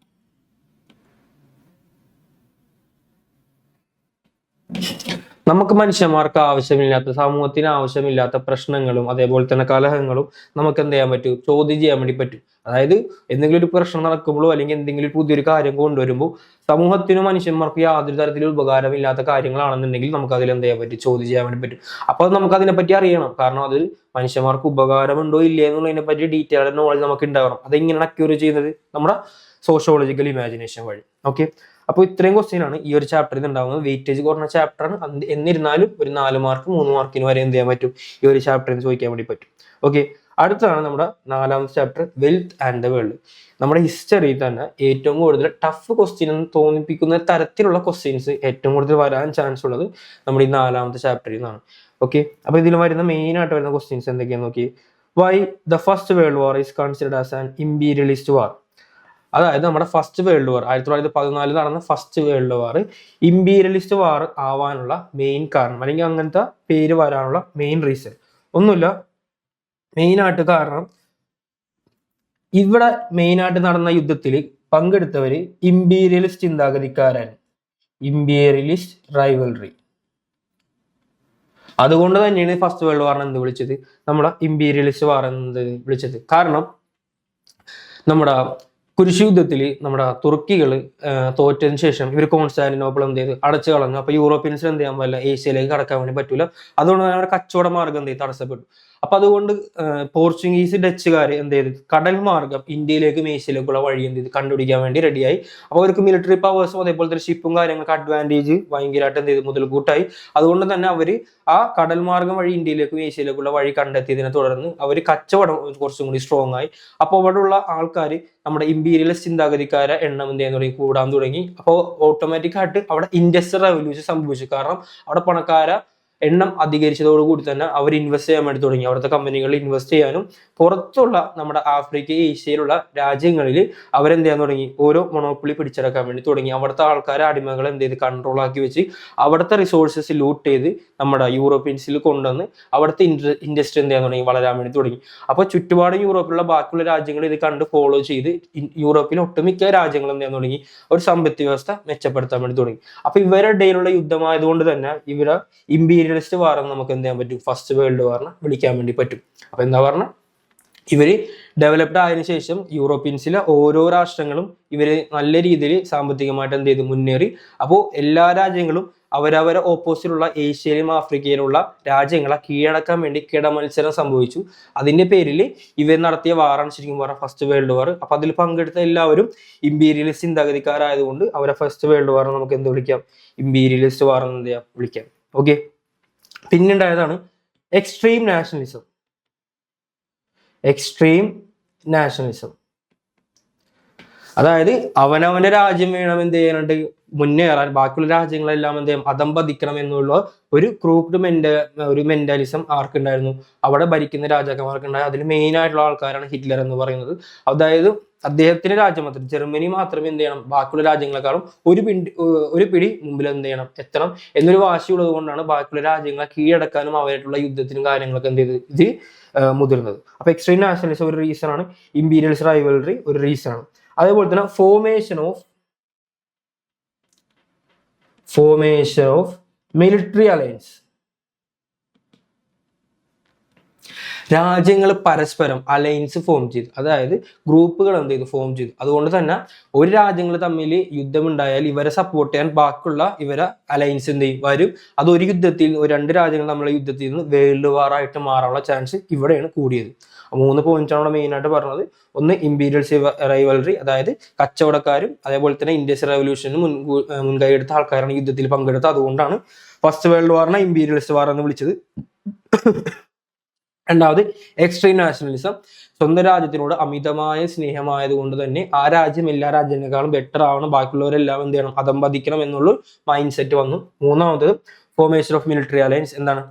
നമുക്ക് മനുഷ്യന്മാർക്ക് ആവശ്യമില്ലാത്ത, സമൂഹത്തിന് ആവശ്യമില്ലാത്ത പ്രശ്നങ്ങളും അതേപോലെ തന്നെ കലഹങ്ങളും നമുക്ക് എന്ത് ചെയ്യാൻ പറ്റും, ചോദ്യം ചെയ്യാൻ വേണ്ടി പറ്റും. അതായത് എന്തെങ്കിലും ഒരു പ്രശ്നം നടക്കുമ്പോഴോ അല്ലെങ്കിൽ എന്തെങ്കിലും പുതിയൊരു കാര്യം കൊണ്ടുവരുമ്പോൾ സമൂഹത്തിനും മനുഷ്യന്മാർക്ക് യാതൊരു തരത്തിലും ഉപകാരമില്ലാത്ത കാര്യങ്ങളാണെന്നുണ്ടെങ്കിൽ നമുക്ക് അതിൽ എന്ത് ചെയ്യാൻ പറ്റും, ചോദ്യം ചെയ്യാൻ വേണ്ടി പറ്റും. അപ്പോൾ നമുക്ക് അതിനെപ്പറ്റി അറിയണം. കാരണം അത് മനുഷ്യന്മാർക്ക് ഉപകാരമുണ്ടോ ഇല്ലേ എന്നുള്ളതിനെ പറ്റി ഡീറ്റെയിൽ നോളജ് നമുക്ക് ഉണ്ടാവണം. അതെങ്ങനെയാണ് അക്യൂർ ചെയ്യുന്നത്? നമ്മുടെ സോഷ്യോളജിക്കൽ ഇമാജിനേഷൻ വഴി. ഓക്കെ, അപ്പോൾ ഇത്രയും ക്വസ്റ്റ്യൻ ആണ് ഈ ഒരു ചാപ്റ്ററിൽ ഉണ്ടാവുന്നത്. വെയിറ്റേജ് കുറഞ്ഞ ചാപ്റ്ററാണ്. എന്നിരുന്നാലും ഒരു 4 മാർക്ക് 3 മാർക്കിന് വരെ എന്ത് ചെയ്യാൻ പറ്റും, ഈ ഒരു ചാപ്റ്ററിൽ ചോദിക്കാൻ വേണ്ടി പറ്റും. ഓക്കെ, അടുത്താണ് നമ്മുടെ 4ാമത്തെ chapter, wealth and the world. നമ്മുടെ ഹിസ്റ്ററിയിൽ തന്നെ ഏറ്റവും കൂടുതൽ ടഫ് ക്വസ്റ്റ്യൻ എന്ന് തോന്നിപ്പിക്കുന്ന തരത്തിലുള്ള ക്വസ്റ്റ്യൻസ് ഏറ്റവും കൂടുതൽ വരാൻ ചാൻസ് ഉള്ളത് നമ്മുടെ ഈ 4ാമത്തെ ചാപ്റ്ററിൽ നിന്നാണ്. ഓക്കെ, അപ്പോൾ ഇതിൽ വരുന്ന മെയിൻ ആയിട്ട് വരുന്ന ക്വസ്റ്റ്യൻസ് എന്തൊക്കെയാന്ന് നോക്കി. Why the first world war is considered as an imperialist war. അതായത് നമ്മുടെ ഫസ്റ്റ് വേൾഡ് വാർ 1914 നടന്ന first world war imperialist war ആവാനുള്ള മെയിൻ കാരണം, അല്ലെങ്കിൽ അങ്ങനത്തെ പേര് വരാനുള്ള മെയിൻ റീസൺ ഒന്നുമില്ല. മെയിനായിട്ട് കാരണം ഇവിടെ മെയിനായിട്ട് നടന്ന യുദ്ധത്തിൽ പങ്കെടുത്തവര് ഇമ്പീരിയലിസ്റ്റ് ചിന്താഗതിക്കാരാണ്. Imperialist rivalry. അതുകൊണ്ട് തന്നെയാണ് ഫസ്റ്റ് വേൾഡ് വാർ എന്ത് വിളിച്ചത്, നമ്മുടെ ഇമ്പീരിയലിസ്റ്റ് വാർ എന്ന് വിളിച്ചത്. കാരണം നമ്മുടെ കുരിശ് യുദ്ധത്തിൽ നമ്മുടെ തുർക്കികൾ തോറ്റതിന് ശേഷം ഇവർ കോൺസ്റ്റാന്റിനോപ്പിൾ എന്ത് ചെയ്ത് അടച്ചു കളഞ്ഞു. അപ്പൊ യൂറോപ്യൻസിന് എന്ത് ചെയ്യാൻ പറ്റില്ല, ഏഷ്യയിലേക്ക് കടക്കാൻ വേണ്ടി പറ്റൂല. അതുകൊണ്ട് തന്നെ അവരുടെ കച്ചവട മാർഗം എന്ത് ചെയ്ത് തടസ്സപ്പെട്ടു. അപ്പൊ അതുകൊണ്ട് പോർച്ചുഗീസ് ഡച്ചുകാർ എന്ത് ചെയ്തു, കടൽ മാർഗം ഇന്ത്യയിലേക്കും ഏഷ്യയിലേക്കുള്ള വഴി എന്ത് ചെയ്തു കണ്ടുപിടിക്കാൻ വേണ്ടി റെഡിയായി. അപ്പോൾ അവർക്ക് മിലിറ്ററി പവേഴ്സും അതേപോലെ തന്നെ ഷിപ്പും കാര്യങ്ങൾക്ക് അഡ്വാൻറ്റേജ് ഭയങ്കരമായിട്ട് എന്ത് ചെയ്തു മുതൽക്കൂട്ടായി. അതുകൊണ്ട് തന്നെ അവർ ആ കടൽ മാർഗം വഴി ഇന്ത്യയിലേക്കും ഏഷ്യയിലേക്കുള്ള വഴി കണ്ടെത്തിയതിനെ തുടർന്ന് അവർ കച്ചവടം കുറച്ചും കൂടി സ്ട്രോങ് ആയി. അപ്പോൾ അവിടെയുള്ള ആൾക്കാർ നമ്മുടെ ഇമ്പീരിയലിസ്റ്റ് ചിന്താഗതിക്കാരെ എണ്ണം എന്ത് ചെയ്യാൻ തുടങ്ങി, കൂടാൻ തുടങ്ങി. അപ്പോൾ ഓട്ടോമാറ്റിക് ആയിട്ട് അവിടെ ഇൻഡസ്ട്രിയൽ റവല്യൂഷൻ സംഭവിച്ചു. കാരണം അവിടെ പണക്കാര എണ്ണം അധികരിച്ചതോടുകൂടി തന്നെ അവർ ഇൻവെസ്റ്റ് ചെയ്യാൻ വേണ്ടി തുടങ്ങി. അവിടുത്തെ കമ്പനികളിൽ ഇൻവെസ്റ്റ് ചെയ്യാനും പുറത്തുള്ള നമ്മുടെ ആഫ്രിക്ക ഏഷ്യയിലുള്ള രാജ്യങ്ങളിൽ അവരെന്ത് ചെയ്യാൻ തുടങ്ങി, ഓരോ മൊണോപ്പൊളി പിടിച്ചെടുക്കാൻ വേണ്ടി തുടങ്ങി. അവിടുത്തെ ആൾക്കാരെ അടിമകളെ എന്ത് ചെയ്ത് കൺട്രോൾ ആക്കി വെച്ച് അവിടുത്തെ റിസോഴ്സസ് ലൂട്ട് ചെയ്ത് നമ്മുടെ യൂറോപ്യൻസിൽ കൊണ്ടുവന്ന് അവിടുത്തെ ഇൻഡസ്ട്രി എന്ത് ചെയ്യാൻ തുടങ്ങി, വളരാൻ വേണ്ടി തുടങ്ങി. അപ്പോൾ ചുറ്റുപാടും യൂറോപ്പിലുള്ള ബാക്കിയുള്ള രാജ്യങ്ങൾ ഇത് കണ്ട് ഫോളോ ചെയ്ത് യൂറോപ്പിലെ ഒട്ടുമിക്ക രാജ്യങ്ങൾ എന്ത് ചെയ്യാൻ തുടങ്ങി, ഒരു സമ്പദ് വ്യവസ്ഥ മെച്ചപ്പെടുത്താൻ വേണ്ടി തുടങ്ങി. അപ്പൊ ഇവരുടെ ഇടയിലുള്ള യുദ്ധമായതുകൊണ്ട് തന്നെ ഇവരെ ഇമ്പീരിയലിസ്റ്റ് വാർ എന്ന് നമുക്ക് എന്ത് ചെയ്യാൻ പറ്റും, ഫസ്റ്റ് വേൾഡ് വാറിനെ വിളിക്കാൻ വേണ്ടി പറ്റും. അപ്പൊ എന്താ പറഞ്ഞ, ഇവര് ഡെവലപ്ഡ് ആയതിനു ശേഷം യൂറോപ്യൻസിലെ ഓരോ രാഷ്ട്രങ്ങളും ഇവര് നല്ല രീതിയിൽ സാമ്പത്തികമായിട്ട് എന്ത് ചെയ്തു, മുന്നേറി. അപ്പോൾ എല്ലാ രാജ്യങ്ങളും അവരവരെ ഓപ്പോസിറ്റുള്ള ഏഷ്യയിലും ആഫ്രിക്കയിലുള്ള രാജ്യങ്ങളെ കീഴടക്കാൻ വേണ്ടി കിടമത്സരം സംഭവിച്ചു. അതിന്റെ പേരിൽ ഇവർ നടത്തിയ വാറാണ് ശരിക്കും പറഞ്ഞാൽ ഫസ്റ്റ് വേൾഡ് വാർ. അപ്പൊ അതിൽ പങ്കെടുത്ത എല്ലാവരും ഇമ്പീരിയലിസ്റ്റ് ചിന്താഗതിക്കാരായതുകൊണ്ട് അവരെ ഫസ്റ്റ് വേൾഡ് വാർ നമുക്ക് എന്ത് വിളിക്കാം, ഇമ്പീരിയലിസ്റ്റ് വാർ എന്ന് എന്ത് ചെയ്യാം, വിളിക്കാം. ഓക്കെ, പിന്നുണ്ടായതാണ് എക്സ്ട്രീം നാഷണലിസം. എക്സ്ട്രീം നാഷണലിസം അതായത് അവനവന്റെ രാജ്യം വേണം എന്ത് ചെയ്യാനുണ്ട്, മുന്നേറാൻ, ബാക്കിയുള്ള രാജ്യങ്ങളെല്ലാം എന്ത് ചെയ്യും, അധംപതിക്കണം എന്നുള്ള ഒരു ക്രൂക്ഡ് മെന്റാലിസം ആർക്കുണ്ടായിരുന്നു, അവിടെ ഭരിക്കുന്ന രാജാക്കന്മാർക്കുണ്ടായി. അതിൽ മെയിൻ ആയിട്ടുള്ള ആൾക്കാരാണ് ഹിറ്റ്ലർ എന്ന് പറയുന്നത്. അതായത് അദ്ദേഹത്തിന്റെ രാജ്യം മാത്രം, ജർമ്മനി മാത്രമേ എന്ത് ചെയ്യണം, ബാക്കിയുള്ള രാജ്യങ്ങളെക്കാളും ഒരു പിടി മുമ്പിൽ എന്ത് ചെയ്യണം, എത്തണം എന്നൊരു വാശിയുള്ളത് കൊണ്ടാണ് ബാക്കിയുള്ള രാജ്യങ്ങളെ കീഴടക്കാനും അവരായിട്ടുള്ള യുദ്ധത്തിനും കാര്യങ്ങളൊക്കെ എന്ത് ചെയ്ത് ഇത് മുതിർന്നത്. അപ്പൊ എക്സ്ട്രീം നാഷണലിസം ഒരു റീസൺ ആണ്, ഇമ്പീരിയൽസ് റൈവൽറി ഒരു റീസൺ ആണ്. അതേപോലെ തന്നെ ഫോർമേഷൻ ഓഫ് മിലിറ്ററി അലയൻസ്. രാജ്യങ്ങൾ പരസ്പരം അലയൻസ് ഫോം ചെയ്തു, അതായത് ഗ്രൂപ്പുകൾ എന്ത് ചെയ്തു, ഫോം ചെയ്തു. അതുകൊണ്ട് തന്നെ ഒരു രാജ്യങ്ങൾ തമ്മിൽ യുദ്ധമുണ്ടായാൽ ഇവരെ സപ്പോർട്ട് ചെയ്യാൻ ബാക്കിയുള്ള ഇവരെ അലയൻസ് എന്ത് ചെയ്യും, വരും. അത് ഒരു യുദ്ധത്തിൽ രണ്ട് രാജ്യങ്ങൾ തമ്മിലുള്ള യുദ്ധത്തിൽ നിന്ന് വേൾഡ് വാർ ആയിട്ട് മാറാനുള്ള ചാൻസ് ഇവിടെയാണ് കൂടിയത്. 3 പോയിന്റാണ് അവിടെ മെയിൻ ആയിട്ട് പറഞ്ഞത്. ഒന്ന് ഇമ്പീരിയൽ റൈവൽറി, അതായത് കച്ചവടക്കാരും അതേപോലെ തന്നെ ഇൻഡസ്ട്രിയൽ റവല്യൂഷന് മുൻകൈ എടുത്ത ആൾക്കാരാണ് യുദ്ധത്തിൽ പങ്കെടുത്തത്. അതുകൊണ്ടാണ് ഫസ്റ്റ് വേൾഡ് വാറിനെ ഇമ്പീരിയലിസ്റ്റ് വാർ എന്ന് വിളിച്ചത്. രണ്ടാമത് എക്സ്ട്രീം നാഷണലിസം, സ്വന്തം രാജ്യത്തിനോട് അമിതമായ സ്നേഹമായത് കൊണ്ട് തന്നെ ആ രാജ്യം എല്ലാ രാജ്യങ്ങളെക്കാളും ബെറ്റർ ആവണം, ബാക്കിയുള്ളവരെല്ലാം എന്ത് ചെയ്യണം, അധംപതിക്കണം എന്നുള്ള മൈൻഡ് സെറ്റ് വന്നു. മൂന്നാമത് ഫോർമേഷൻ ഓഫ് മിലിറ്ററി അലയൻസ്. എന്താണ്,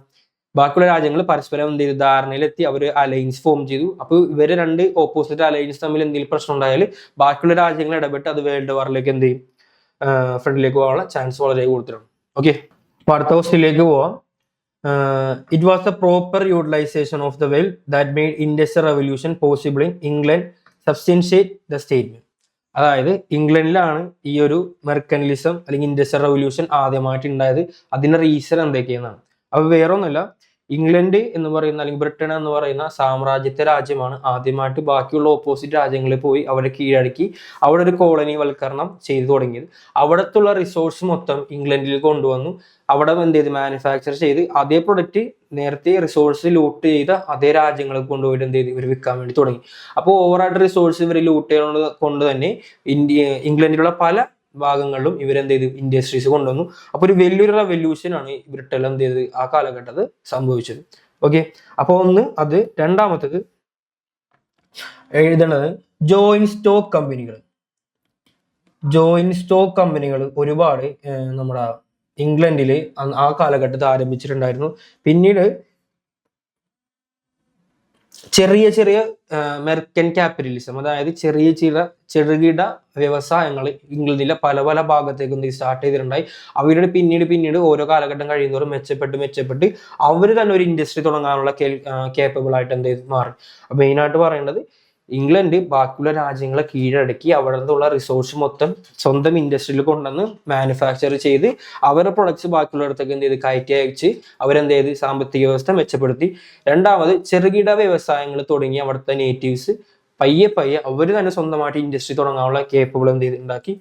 ബാക്കിയുള്ള രാജ്യങ്ങൾ പരസ്പരം എന്ത് ചെയ്തു, ധാരണയിലെത്തി അവർ അലയൻസ് ഫോം ചെയ്തു. അപ്പോൾ ഇവര് രണ്ട് ഓപ്പോസിറ്റ് അലയൻസ് തമ്മിൽ എന്തെങ്കിലും പ്രശ്നം ഉണ്ടായാൽ ബാക്കിയുള്ള രാജ്യങ്ങൾ ഇടപെട്ട് അത് വേൾഡ് വാറിലേക്ക് എന്ത് ചെയ്യും, ഫ്രണ്ടിലേക്ക് പോകാനുള്ള ചാൻസ് വളരെ കൂടുതലാണ്. ഓക്കെ, അപ്പൊ അടുത്ത ക്വസ്റ്റ്യനിലേക്ക് പോവാം. It was the proper utilization of the wealth that made Industrial Revolution possible in England. Substantiate the statement. അതായത് ഇംഗ്ലണ്ടിലാണ് ഈ ഒരു മെർക്കന്റലിസം അല്ലെങ്കിൽ ഇൻഡസ്ട്രിയൽ റവല്യൂഷൻ ആദ്യമായിട്ട് ഉണ്ടായത്. അതിന്റെ റീസൺ എന്തൊക്കെയെന്നാണ്. അപ്പൊ വേറൊന്നുമല്ല, ഇംഗ്ലണ്ട് എന്ന് പറയുന്ന അല്ലെങ്കിൽ ബ്രിട്ടൻ എന്ന് പറയുന്ന സാമ്രാജ്യത്തെ രാജ്യമാണ് ആദ്യമായിട്ട് ബാക്കിയുള്ള ഓപ്പോസിറ്റ് രാജ്യങ്ങളിൽ പോയി അവരെ കീഴടക്കി അവിടെ ഒരു കോളനി വൽക്കരണം ചെയ്തു തുടങ്ങിയത്. അവിടത്തുള്ള റിസോഴ്സ് മൊത്തം ഇംഗ്ലണ്ടിൽ കൊണ്ടുവന്നു അവിടെ എന്ത് ചെയ്ത് മാനുഫാക്ചർ ചെയ്ത് അതേ പ്രൊഡക്റ്റ് നേരത്തെ റിസോഴ്സ് ലൂട്ട് ചെയ്ത അതേ രാജ്യങ്ങൾക്ക് കൊണ്ടുപോയിട്ട് എന്ത് ചെയ്ത് ഇവർ വിൽക്കാൻ വേണ്ടി തുടങ്ങി. അപ്പോൾ ഓവറായിട്ട് റിസോഴ്സ് ഇവർ ലൂട്ട് ചെയ്യുന്നത് കൊണ്ട് തന്നെ ഇംഗ്ലണ്ടിലുള്ള പല ഭാഗങ്ങളിലും ഇവരെന്ത് ചെയ്ത് ഇൻഡസ്ട്രീസ് കൊണ്ടുവന്നു. അപ്പൊ ഒരു വലിയൊരു റെവല്യൂഷൻ ആണ് ബ്രിട്ടനിൽ എന്ത് ചെയ്ത് ആ കാലഘട്ടത്തിൽ സംഭവിച്ചത്. ഓക്കെ, അപ്പൊ ഒന്ന് അത്. രണ്ടാമത്തത് എഴുതേണ്ടത് ജോയിന്റ് സ്റ്റോക്ക് കമ്പനികൾ ഒരുപാട് നമ്മുടെ ഇംഗ്ലണ്ടിൽ ആ കാലഘട്ടത്തിൽ ആരംഭിച്ചിട്ടുണ്ടായിരുന്നു. പിന്നീട് ചെറിയ മെർക്കൻ ക്യാപിറ്റലിസം, അതായത് ചെറുകിട വ്യവസായങ്ങൾ ഇംഗ്ലണ്ടിലെ പല ഭാഗത്തേക്കും സ്റ്റാർട്ട് ചെയ്തിട്ടുണ്ടായി. അവരുടെ പിന്നീട് ഓരോ കാലഘട്ടം കഴിയുന്നവരും മെച്ചപ്പെട്ട് അവർ തന്നെ ഒരു ഇൻഡസ്ട്രി തുടങ്ങാനുള്ള കേപ്പബിൾ ആയിട്ട് എന്ത് ചെയ്ത് മാറി. മെയിനായിട്ട് പറയേണ്ടത് ഇംഗ്ലണ്ട് ബാക്കിയുള്ള രാജ്യങ്ങളെ കീഴടക്കി അവിടെ നിന്നുള്ള റിസോഴ്സ് മൊത്തം സ്വന്തം ഇൻഡസ്ട്രിയിൽ കൊണ്ടുവന്ന് മാനുഫാക്ചർ ചെയ്ത് അവരുടെ പ്രൊഡക്ട്സ് ബാക്കിയുള്ളവർക്ക് എന്ത് ചെയ്ത് കയറ്റി അയച്ച് അവരെന്ത് ചെയ്ത് സാമ്പത്തിക വ്യവസ്ഥ മെച്ചപ്പെടുത്തി. രണ്ടാമത് ചെറുകിട വ്യവസായങ്ങൾ തുടങ്ങി അവിടുത്തെ നേറ്റീവ്സ് പയ്യെ അവർ തന്നെ സ്വന്തമായിട്ട് ഇൻഡസ്ട്രി തുടങ്ങാനുള്ള കേപ്പബിൾ എന്ത് ചെയ്ത് ഉണ്ടാക്കി.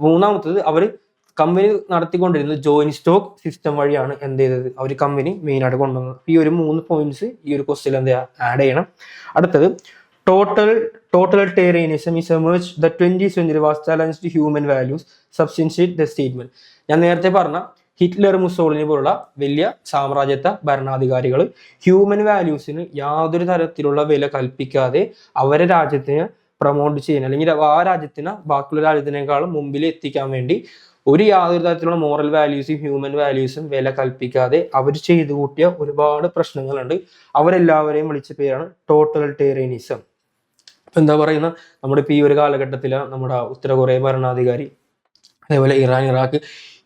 മൂന്നാമത്തത് അവർ കമ്പനി നടത്തിക്കൊണ്ടിരുന്നത് ജോയിന്റ് സ്റ്റോക്ക് സിസ്റ്റം വഴിയാണ് എന്ത് ചെയ്തത് അവർ കമ്പനി മെയിൻ ആയിട്ട് കൊണ്ടുവന്നത്. ഈ ഒരു 3 പോയിന്റ്സ് ഈ ഒരു ക്വസ്റ്റ്യൻ എന്ത് ആഡ് ചെയ്യണം. അടുത്തത് totalitarianism is emerged the 20th century was challenged to human values substantiate the statement. ഞാൻ നേരത്തെ പറഞ്ഞ ഹിറ്റ്ലർ മുസോളിനി പോലുള്ള വലിയ സാമ്രാജ്യത്വ ഭരണാധികാരികൾ ഹ്യൂമൻ വാല്യൂസിന് യാതൊരു തരത്തിലുള്ള വില കൽപ്പിക്കാതെ അവരെ രാജ്യത്തിന് പ്രൊമോട്ട് ചെയ്യാൻ അല്ലെങ്കിൽ ആ രാജ്യത്തിന് ബാക്കിയുള്ള രാജ്യത്തിനേക്കാളും മുമ്പിൽ എത്തിക്കാൻ വേണ്ടി യാതൊരു തരത്തിലുള്ള മോറൽ വാല്യൂസും ഹ്യൂമൻ വാല്യൂസും വില കൽപ്പിക്കാതെ അവർ ചെയ്തു കൂട്ടിയ ഒരുപാട് പ്രശ്നങ്ങളുണ്ട്. അവരെല്ലാവരെയും വിളിച്ച പേരാണ് ടോട്ടലിറ്റേറിയനിസം. എന്താ പറയുന്ന നമ്മുടെ ഇപ്പൊ ഈ ഒരു കാലഘട്ടത്തില് നമ്മുടെ ഉത്തര കൊറിയ ഭരണാധികാരി, അതേപോലെ ഇറാൻ, ഇറാഖ്,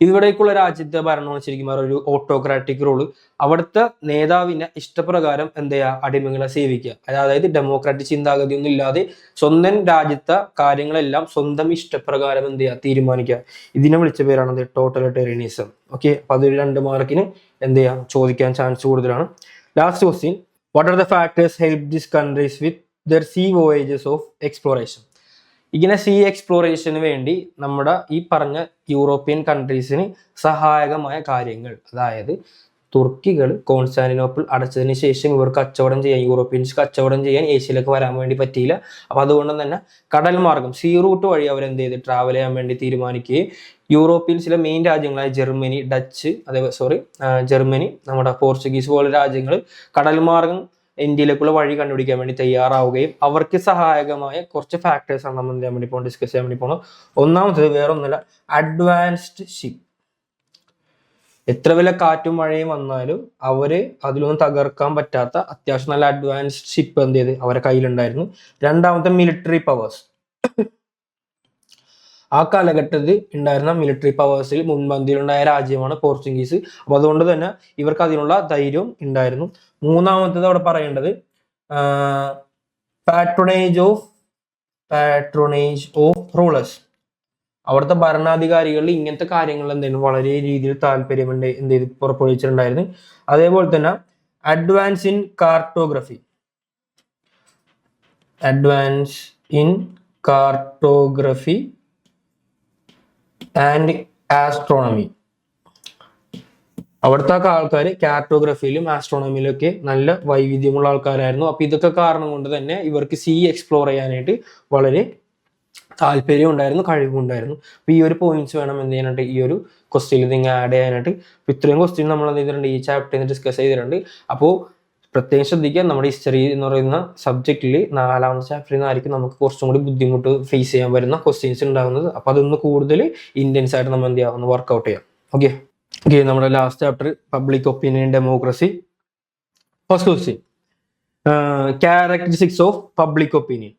ഇവിടേക്കുള്ള രാജ്യത്തെ ഭരണം ശരിക്കും ഒരു ഓട്ടോക്രാറ്റിക് റോള്. അവിടുത്തെ നേതാവിന്റെ ഇഷ്ടപ്രകാരം എന്ത് ചെയ്യുക, അടിമകളെ സേവിക്കുക. അതായത് ഡെമോക്രാറ്റിക് ചിന്താഗതി ഒന്നും ഇല്ലാതെ സ്വന്തം രാജ്യത്തെ കാര്യങ്ങളെല്ലാം സ്വന്തം ഇഷ്ടപ്രകാരം എന്ത് ചെയ്യുക, തീരുമാനിക്കുക. ഇതിനെ വിളിച്ച പേരാണ് ടോട്ടലിറ്റേറിയനിസം. ഓക്കെ, അപ്പൊ അതൊരു 2 മാർക്കിന് എന്ത് ചെയ്യാം, ചോദിക്കാൻ ചാൻസ് കൂടുതലാണ്. Last question, what are the factors help this countries with their sea voyages of exploration? ഇങ്ങനെ സീ എക്സ്പ്ലോറേഷന് വേണ്ടി നമ്മുടെ ഈ പറഞ്ഞ യൂറോപ്യൻ കൺട്രീസിന് സഹായകമായ കാര്യങ്ങൾ, അതായത് തുർക്കികൾ കോൺസ്റ്റാന്റിനോപ്പിൾ അടച്ചതിന് ശേഷം ഇവർ കച്ചവടം ചെയ്യാൻ, യൂറോപ്യൻസ് കച്ചവടം ചെയ്യാൻ ഏഷ്യയിലേക്ക് വരാൻ വേണ്ടി പറ്റിയില്ല. അപ്പൊ അതുകൊണ്ട് തന്നെ കടൽ മാർഗം സീ റൂട്ട് വഴി അവർ എന്ത് ചെയ്ത് ട്രാവൽ ചെയ്യാൻ വേണ്ടി തീരുമാനിക്കുകയും യൂറോപ്പിൽ ചില മെയിൻ രാജ്യങ്ങളായ ജർമ്മനി, ഡച്ച്, ജർമ്മനി, നമ്മുടെ പോർച്ചുഗീസ് പോലുള്ള രാജ്യങ്ങൾ കടൽ മാർഗം ഇന്ത്യയിലേക്കുള്ള വഴി കണ്ടുപിടിക്കാൻ വേണ്ടി തയ്യാറാവുകയും അവർക്ക് സഹായകമായ കുറച്ച് ഫാക്ടേഴ്സ് ആണ് നമ്മൾ ചെയ്യാൻ വേണ്ടി പോകുന്നത്, ഡിസ്കസ് ചെയ്യാൻ വേണ്ടി പോകുന്നത്. ഒന്നാമത്തത് വേറെ ഒന്നുമില്ല, അഡ്വാൻസ്ഡ് ഷിപ്പ്. എത്ര വലിയ കാറ്റും മഴയും വന്നാലും അവര് അതിലൊന്നും തകർക്കാൻ പറ്റാത്ത അത്യാവശ്യം നല്ല അഡ്വാൻസ്ഡ് ഷിപ്പ് എന്ത് ചെയ്ത് അവരുടെ കയ്യിലുണ്ടായിരുന്നു. രണ്ടാമത്തെ മിലിറ്ററി പവേഴ്സ്. ആ കാലഘട്ടത്തിൽ ഉണ്ടായിരുന്ന മിലിറ്ററി പവേഴ്സിൽ മുൻപന്തിയിലുണ്ടായ രാജ്യമാണ് പോർച്ചുഗീസ്. അപ്പൊ അതുകൊണ്ട് തന്നെ ഇവർക്ക് അതിനുള്ള ധൈര്യവും ഉണ്ടായിരുന്നു. മൂന്നാമത്തത് അവിടെ പറയേണ്ടത് പാട്രണേജ് ഓഫ് റൂളേഴ്സ്. അവിടുത്തെ ഭരണാധികാരികളിൽ ഇങ്ങനത്തെ കാര്യങ്ങൾ എന്തെങ്കിലും വളരെ രീതിയിൽ താല്പര്യമുണ്ട് എന്ത് ചെയ്ത് പുറപ്പെടുവിച്ചിട്ടുണ്ടായിരുന്നു. അതേപോലെ തന്നെ advance in cartography and astronomy. അവിടുത്തെ ആൾക്കാർ കാർട്ടോഗ്രഫിയിലും ആസ്ട്രോണമിയിലും ഒക്കെ നല്ല വൈവിധ്യമുള്ള ആൾക്കാരായിരുന്നു. അപ്പൊ ഇതൊക്കെ കാരണം കൊണ്ട് തന്നെ ഇവർക്ക് സീ എക്സ്പ്ലോർ ചെയ്യാനായിട്ട് വളരെ താല്പര്യം ഉണ്ടായിരുന്നു, കഴിവുണ്ടായിരുന്നു. അപ്പൊ ഈ ഒരു പോയിന്റ്സ് വേണം എന്ത് ചെയ്യാനായിട്ട് ഈ ഒരു ക്വസ്റ്റ്യനിൽ നിങ്ങൾ ആഡ് ചെയ്യാനായിട്ട്. അപ്പൊ ഇത്രയും ക്വസ്റ്റ്യൻ നമ്മൾ എന്ത് ചെയ്തിട്ടുണ്ട്, ഈ ചാപ്റ്ററിൽ ഡിസ്കസ് ചെയ്തിട്ടുണ്ട്. അപ്പോൾ പ്രത്യേകം ശ്രദ്ധിക്കുക, നമ്മുടെ ഹിസ്റ്ററി എന്ന് പറയുന്ന സബ്ജക്റ്റിൽ 4ാമത്തെ ചാപ്റ്ററിൽ നിന്നായിരിക്കും നമുക്ക് കുറച്ചും കൂടി ബുദ്ധിമുട്ട് ഫേസ് ചെയ്യാൻ വരുന്ന ക്വസ്റ്റ്യൻസ് ഉണ്ടാകുന്നത്. അപ്പൊ അതൊന്ന് കൂടുതൽ ഇന്റൻസ് ആയിട്ട് നമ്മൾ എന്ത് ചെയ്യാം, ഒന്ന് വർക്ക്ഔട്ട് ചെയ്യാം. ഓക്കെ, നമ്മുടെ last chapter public opinion democracy. First question, characteristics of public opinion.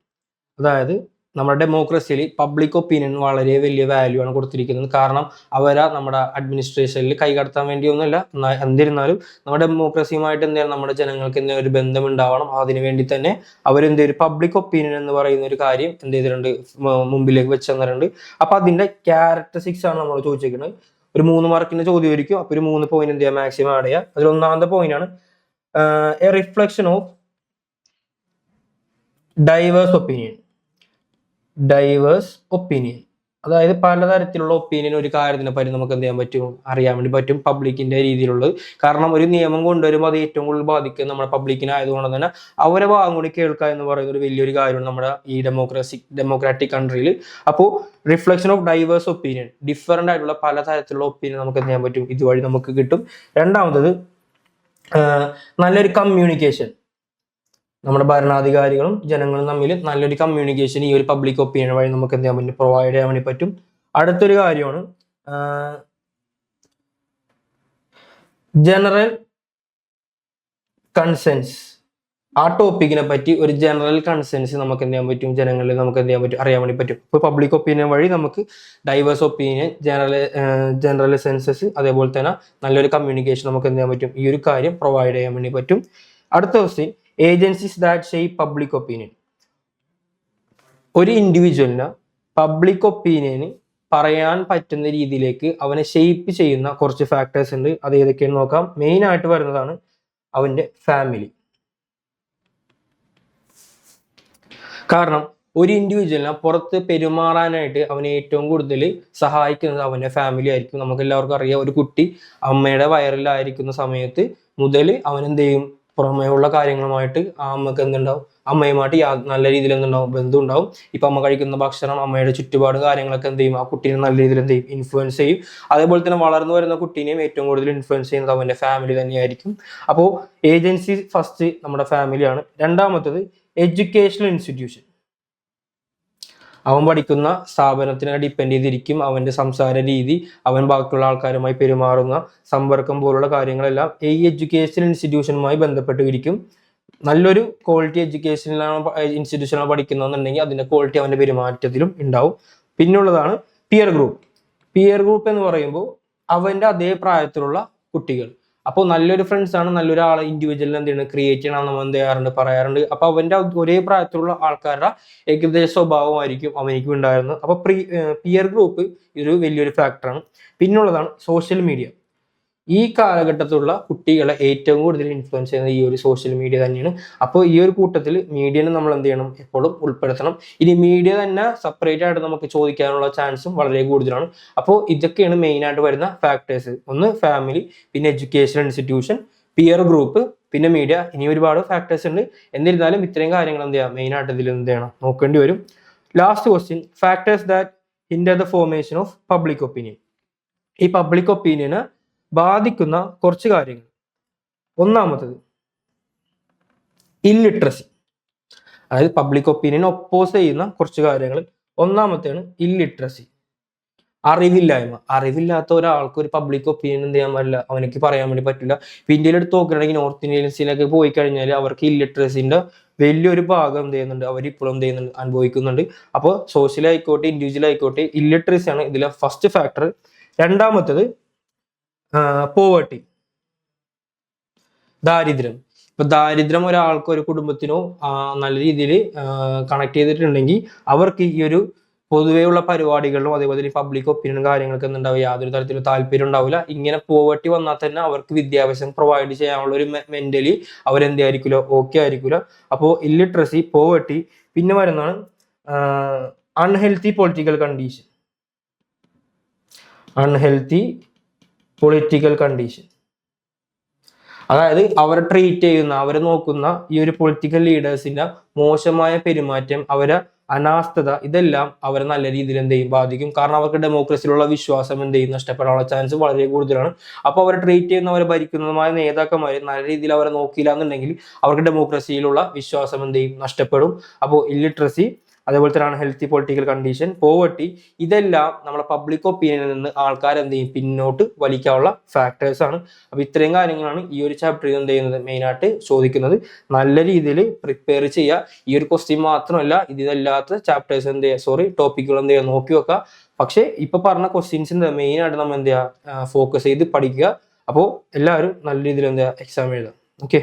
അതായത് നമ്മുടെ ഡെമോക്രസിയിൽ പബ്ലിക് ഒപ്പീനിയൻ വളരെ വലിയ വാല്യൂ ആണ് കൊടുത്തിരിക്കുന്നത്. കാരണം അവരാ നമ്മുടെ അഡ്മിനിസ്ട്രേഷനിൽ കൈകടത്താൻ വേണ്ടിയൊന്നുമില്ല. എന്നിരുന്നാലും നമ്മുടെ ഡെമോക്രസിയുമായിട്ട് എന്താണ് നമ്മുടെ ജനങ്ങൾക്ക് എന്തെങ്കിലും ഒരു ബന്ധം ഉണ്ടാവണം. അതിനു വേണ്ടി തന്നെ അവരെന്തൊരു പബ്ലിക് ഒപ്പീനിയൻ എന്ന് പറയുന്ന ഒരു കാര്യം എന്ത് ചെയ്തിട്ടുണ്ട്, മുമ്പിലേക്ക് വെച്ച് തന്നിട്ടുണ്ട്. അപ്പൊ അതിന്റെ ക്യാരക്ടറിസ്റ്റിക്സ് ആണ് നമ്മൾ ചോദിച്ചിരിക്കുന്നത്. ഒരു 3 മാർക്കിന്റെ ചോദ്യമായിരിക്കും. അപ്പൊ ഒരു 3 പോയിന്റ് എന്ത് ചെയ്യാം, മാക്സിമം ആഡ് ചെയ്യാം. അതിൽ ഒന്നാമത്തെ പോയിന്റ് ആണ് a reflection of diverse opinion. അതായത് പലതരത്തിലുള്ള ഒപ്പീനിയൻ ഒരു കാര്യത്തിനെ പറ്റി നമുക്ക് എന്ത് ചെയ്യാൻ പറ്റും, അറിയാൻ വേണ്ടി പറ്റും, പബ്ലിക്കിന്റെ രീതിയിലുള്ളത്. കാരണം ഒരു നിയമം കൊണ്ടുവരുമ്പോൾ അത് ഏറ്റവും കൂടുതൽ ബാധിക്കുക നമ്മുടെ പബ്ലിക്കിനായതുകൊണ്ട് തന്നെ അവരെ ഭാഗം കൂടി കേൾക്കുക എന്ന് പറയുന്ന ഒരു വലിയൊരു കാര്യമാണ് നമ്മുടെ ഈ ഡെമോക്രാറ്റിക് കൺട്രിയിൽ. അപ്പോൾ reflection of diverse opinion, different ആയിട്ടുള്ള പലതരത്തിലുള്ള ഒപ്പീനിയൻ നമുക്ക് എന്ത് ചെയ്യാൻ പറ്റും, ഇതുവഴി നമുക്ക് കിട്ടും. രണ്ടാമത്തത് നല്ലൊരു കമ്മ്യൂണിക്കേഷൻ. നമ്മുടെ ഭരണാധികാരികളും ജനങ്ങളും തമ്മിൽ നല്ലൊരു കമ്മ്യൂണിക്കേഷൻ ഈ ഒരു പബ്ലിക് ഒപ്പീനിയൻ വഴി നമുക്ക് എന്ത് ചെയ്യാൻ പറ്റും, പ്രൊവൈഡ് ചെയ്യാൻ വേണ്ടി പറ്റും. അടുത്തൊരു കാര്യമാണ് ജനറൽ കൺസെൻസ്. ആ ടോപ്പിക്കിനെ പറ്റി ഒരു ജനറൽ കൺസെൻസ് നമുക്ക് എന്ത് ചെയ്യാൻ പറ്റും, ജനങ്ങളിൽ നമുക്ക് എന്ത് ചെയ്യാൻ പറ്റും, അറിയാൻ വേണ്ടി പറ്റും. ഇപ്പോൾ പബ്ലിക് ഒപ്പീനിയൻ വഴി നമുക്ക് ഡൈവേഴ്സ് ഒപ്പീനിയൻ, ജനറൽ സെൻസസ്, അതേപോലെ തന്നെ നല്ലൊരു കമ്മ്യൂണിക്കേഷൻ നമുക്ക് എന്ത് ചെയ്യാൻ പറ്റും, ഈ ഒരു കാര്യം പ്രൊവൈഡ് ചെയ്യാൻ വേണ്ടി പറ്റും. അടുത്ത question, agencies that shape public opinion. ഒരു ഇൻഡിവിജ്വലിന് പബ്ലിക് ഒപ്പീനിയന് പറയാൻ പറ്റുന്ന രീതിയിലേക്ക് അവനെ ഷേപ്പ് ചെയ്യുന്ന കുറച്ച് ഫാക്ടേഴ്സ് ഉണ്ട്. അത് ഏതൊക്കെയാണെന്ന് നോക്കാം. മെയിൻ ആയിട്ട് വരുന്നതാണ് അവന്റെ ഫാമിലി. കാരണം ഒരു ഇൻഡിവിജ്വലിനെ പുറത്ത് പെരുമാറാനായിട്ട് അവനെ ഏറ്റവും കൂടുതൽ സഹായിക്കുന്നത് അവൻ്റെ ഫാമിലി ആയിരിക്കും. നമുക്ക് എല്ലാവർക്കും അറിയാം, ഒരു കുട്ടി അമ്മയുടെ വയറിലായിരിക്കുന്ന സമയത്ത് മുതൽ അവൻ എന്ത് ചെയ്യും, പുറമേയുള്ള കാര്യങ്ങളുമായിട്ട് ആ അമ്മക്ക് എന്തുണ്ടാവും, അമ്മയുമായിട്ട് നല്ല രീതിയിൽ എന്തുണ്ടാവും, ബന്ധം ഉണ്ടാവും. ഇപ്പം അമ്മ കഴിക്കുന്ന ഭക്ഷണം, അമ്മയുടെ ചുറ്റുപാട് കാര്യങ്ങളൊക്കെ എന്ത് ചെയ്യും, ആ കുട്ടീനെ നല്ല രീതിയിൽ എന്ത് ചെയ്യും, ഇൻഫ്ലുവൻസ് ചെയ്യും. അതേപോലെ തന്നെ വളർന്നു വരുന്ന കുട്ടീനെയും ഏറ്റവും കൂടുതൽ ഇൻഫ്ലുവൻസ് ചെയ്യുന്നത് അവൻ്റെ ഫാമിലി തന്നെയായിരിക്കും. അപ്പോൾ ഏജൻസി ഫസ്റ്റ് നമ്മുടെ ഫാമിലിയാണ്. രണ്ടാമത്തത് എഡ്യൂക്കേഷണൽ ഇൻസ്റ്റിറ്റ്യൂഷൻ. അവൻ പഠിക്കുന്ന സ്ഥാപനത്തിനെ ഡിപ്പെൻഡ് ചെയ്തിരിക്കും അവൻ്റെ സംസാര രീതി, അവൻ ബാക്കിയുള്ള ആൾക്കാരുമായി പെരുമാറുന്ന സമ്പർക്കം പോലുള്ള കാര്യങ്ങളെല്ലാം ഈ എഡ്യൂക്കേഷൻ ഇൻസ്റ്റിറ്റ്യൂഷനുമായി ബന്ധപ്പെട്ടിരിക്കും. നല്ലൊരു ക്വാളിറ്റി ഇൻസ്റ്റിറ്റ്യൂഷനാണ് പഠിക്കുന്നതെന്നുണ്ടെങ്കിൽ അതിൻ്റെ ക്വാളിറ്റി അവൻ്റെ പെരുമാറ്റത്തിലും ഉണ്ടാവും. പിന്നുള്ളതാണ് പിയർ ഗ്രൂപ്പ്. പിയർ ഗ്രൂപ്പ് എന്ന് പറയുമ്പോൾ അവൻ്റെ അതേ പ്രായത്തിലുള്ള കുട്ടികൾ. അപ്പോൾ നല്ലൊരു ഫ്രണ്ട്സ് ആണ് നല്ലൊരാളെ ഇൻഡിവിജ്വലിനെ എന്ത് ചെയ്യണം, ക്രിയേറ്റ് ചെയ്യണം നമ്മൾ എന്ത് ചെയ്യാറുണ്ട്, പറയാറുണ്ട്. അപ്പോൾ അവൻ്റെ ഒരേ പ്രായത്തിലുള്ള ആൾക്കാരുടെ ഏകദേശ സ്വഭാവമായിരിക്കും അവനിക്കും ഉണ്ടായിരുന്നത്. അപ്പോൾ പിയർ ഗ്രൂപ്പ് ഒരു വലിയൊരു ഫാക്ടറാണ്. പിന്നുള്ളതാണ് സോഷ്യൽ മീഡിയ. ഈ കാലഘട്ടത്തിലുള്ള കുട്ടികളെ ഏറ്റവും കൂടുതൽ ഇൻഫ്ലുവൻസ് ചെയ്യുന്നത് ഈ ഒരു സോഷ്യൽ മീഡിയ തന്നെയാണ്. അപ്പോൾ ഈ ഒരു കൂട്ടത്തിൽ മീഡിയനെ നമ്മൾ എന്ത് ചെയ്യണം, എപ്പോഴും ഉൾപ്പെടുത്തണം. ഇനി മീഡിയ തന്നെ സെപ്പറേറ്റ് ആയിട്ട് നമുക്ക് ചോദിക്കാനുള്ള ചാൻസും വളരെ കൂടുതലാണ്. അപ്പോൾ ഇതൊക്കെയാണ് മെയിനായിട്ട് വരുന്ന ഫാക്ടേഴ്സ്. ഒന്ന് ഫാമിലി, പിന്നെ എഡ്യൂക്കേഷൻ ഇൻസ്റ്റിറ്റ്യൂഷൻ, പിയർ ഗ്രൂപ്പ്, പിന്നെ മീഡിയ. ഇനി ഒരുപാട് ഫാക്ടേഴ്സ് ഉണ്ട്. എന്നിരുന്നാലും ഇത്രയും കാര്യങ്ങൾ എന്ത് ചെയ്യാം, മെയിനായിട്ട് ഇതിൽ എന്ത് ചെയ്യണം, നോക്കേണ്ടി വരും. Last question, factors that hinder the formation of public opinion. ഈ പബ്ലിക് ഒപ്പീനിയനെ ബാധിക്കുന്ന കുറച്ച് കാര്യങ്ങൾ. ഒന്നാമത്തത് ഇല്ലിട്രസി, അതായത് പബ്ലിക് ഒപ്പീനിയൻ ഒപ്പോസ് ചെയ്യുന്ന കുറച്ച് കാര്യങ്ങൾ. ഒന്നാമത്തെയാണ് ഇല്ലിട്രസി, അറിവില്ലായ്മ. അറിവില്ലാത്ത ഒരാൾക്ക് ഒരു പബ്ലിക് ഒപ്പീനിയൻ എന്ത് ചെയ്യാൻ പറ്റില്ല, അവനക്ക് പറയാൻ വേണ്ടി പറ്റില്ല. ഇന്ത്യയിൽ എടുത്ത് നോക്കുകയാണെങ്കിൽ നോർത്ത് ഇന്ത്യൻസിലൊക്കെ പോയി കഴിഞ്ഞാൽ അവർക്ക് ഇല്ലിട്രസിന്റെ വലിയൊരു ഭാഗം എന്ത് ചെയ്യുന്നുണ്ട്, അവരിപ്പോഴും എന്ത് ചെയ്യുന്നുണ്ട്, അനുഭവിക്കുന്നുണ്ട്. അപ്പോൾ സോഷ്യൽ ആയിക്കോട്ടെ ഇൻഡിവിജ്വൽ ആയിക്കോട്ടെ ഇല്ലിട്രസി ആണ് ഇതിലെ ഫസ്റ്റ് ഫാക്ടർ. രണ്ടാമത്തത് പോവർട്ടി, ദാരിദ്ര്യം. ഇപ്പൊ ദാരിദ്ര്യം ഒരാൾക്ക് ഒരു കുടുംബത്തിനോ നല്ല രീതിയിൽ കണക്ട് ചെയ്തിട്ടുണ്ടെങ്കിൽ അവർക്ക് ഈ ഒരു പൊതുവെയുള്ള പരിപാടികളിലും അതേപോലെ പബ്ലിക് ഒപ്പീനിയൻ കാര്യങ്ങൾക്ക് എന്തുണ്ടാവും, യാതൊരു തരത്തിലും താല്പര്യം ഉണ്ടാവില്ല. ഇങ്ങനെ പോവർട്ടി വന്നാൽ തന്നെ അവർക്ക് വിദ്യാഭ്യാസം പ്രൊവൈഡ് ചെയ്യാനുള്ള ഒരു മെന്റലി അവരെന്ത് ആയിരിക്കില്ല, ഓക്കെ ആയിരിക്കില്ല. അപ്പോൾ ഇല്ലിട്രസി, പോവർട്ടി. പിന്നെ വരുന്നതാണ് unhealthy political condition. Unhealthy political condition, അതായത് അവരെ ട്രീറ്റ് ചെയ്യുന്ന, അവരെ നോക്കുന്ന ഈ ഒരു പൊളിറ്റിക്കൽ ലീഡേഴ്സിന്റെ മോശമായ പെരുമാറ്റം, അവരെ അനാസ്ഥത, ഇതെല്ലാം അവരെ നല്ല രീതിയിൽ എന്ത് ചെയ്യും, ബാധിക്കും. കാരണം അവർക്ക് ഡെമോക്രസിയിലുള്ള വിശ്വാസം എന്ത് ചെയ്യും, നഷ്ടപ്പെടാനുള്ള ചാൻസ് വളരെ കൂടുതലാണ്. അപ്പോൾ അവരെ ട്രീറ്റ് ചെയ്യുന്ന, അവരെ ഭരിക്കുന്നതുമായ നേതാക്കന്മാർ നല്ല രീതിയിൽ അവരെ നോക്കിയില്ല എന്നുണ്ടെങ്കിൽ അവർക്ക് ഡെമോക്രസിയിലുള്ള വിശ്വാസം എന്ത് ചെയ്യും, നഷ്ടപ്പെടും. അപ്പോൾ ഇല്ലിട്രസി, അതേപോലെ തന്നെ ഹെൽത്തി പൊളിറ്റിക്കൽ കണ്ടീഷൻ, പോവർട്ടി, ഇതെല്ലാം നമ്മളെ പബ്ലിക് ഒപ്പീനിയനിൽ നിന്ന് ആൾക്കാർ എന്ത് ചെയ്യും, പിന്നോട്ട് വലിക്കാനുള്ള ഫാക്ടേഴ്സ് ആണ്. അപ്പോൾ ഇത്രയും കാര്യങ്ങളാണ് ഈ ഒരു ചാപ്റ്ററിൽ എന്ത് ചെയ്യുന്നത്, മെയിനായിട്ട് ചോദിക്കുന്നത്. നല്ല രീതിയിൽ പ്രിപ്പയർ ചെയ്യുക. ഈ ഒരു ക്വസ്റ്റ്യൻ മാത്രമല്ല, ഇതല്ലാത്ത ചാപ്റ്റേഴ്സ് എന്ത് ചെയ്യുക, ടോപ്പിക്കുകൾ എന്ത് ചെയ്യുക, നോക്കി വെക്കുക. പക്ഷേ ഇപ്പൊ പറഞ്ഞ ക്വസ്റ്റ്യൻസിന്റെ മെയിനായിട്ട് നമ്മൾ എന്ത് ചെയ്യുക, ഫോക്കസ് ചെയ്ത് പഠിക്കുക. അപ്പോൾ എല്ലാവരും നല്ല രീതിയിൽ എന്ത് ചെയ്യുക, എക്സാം എഴുതാം. ഓക്കെ.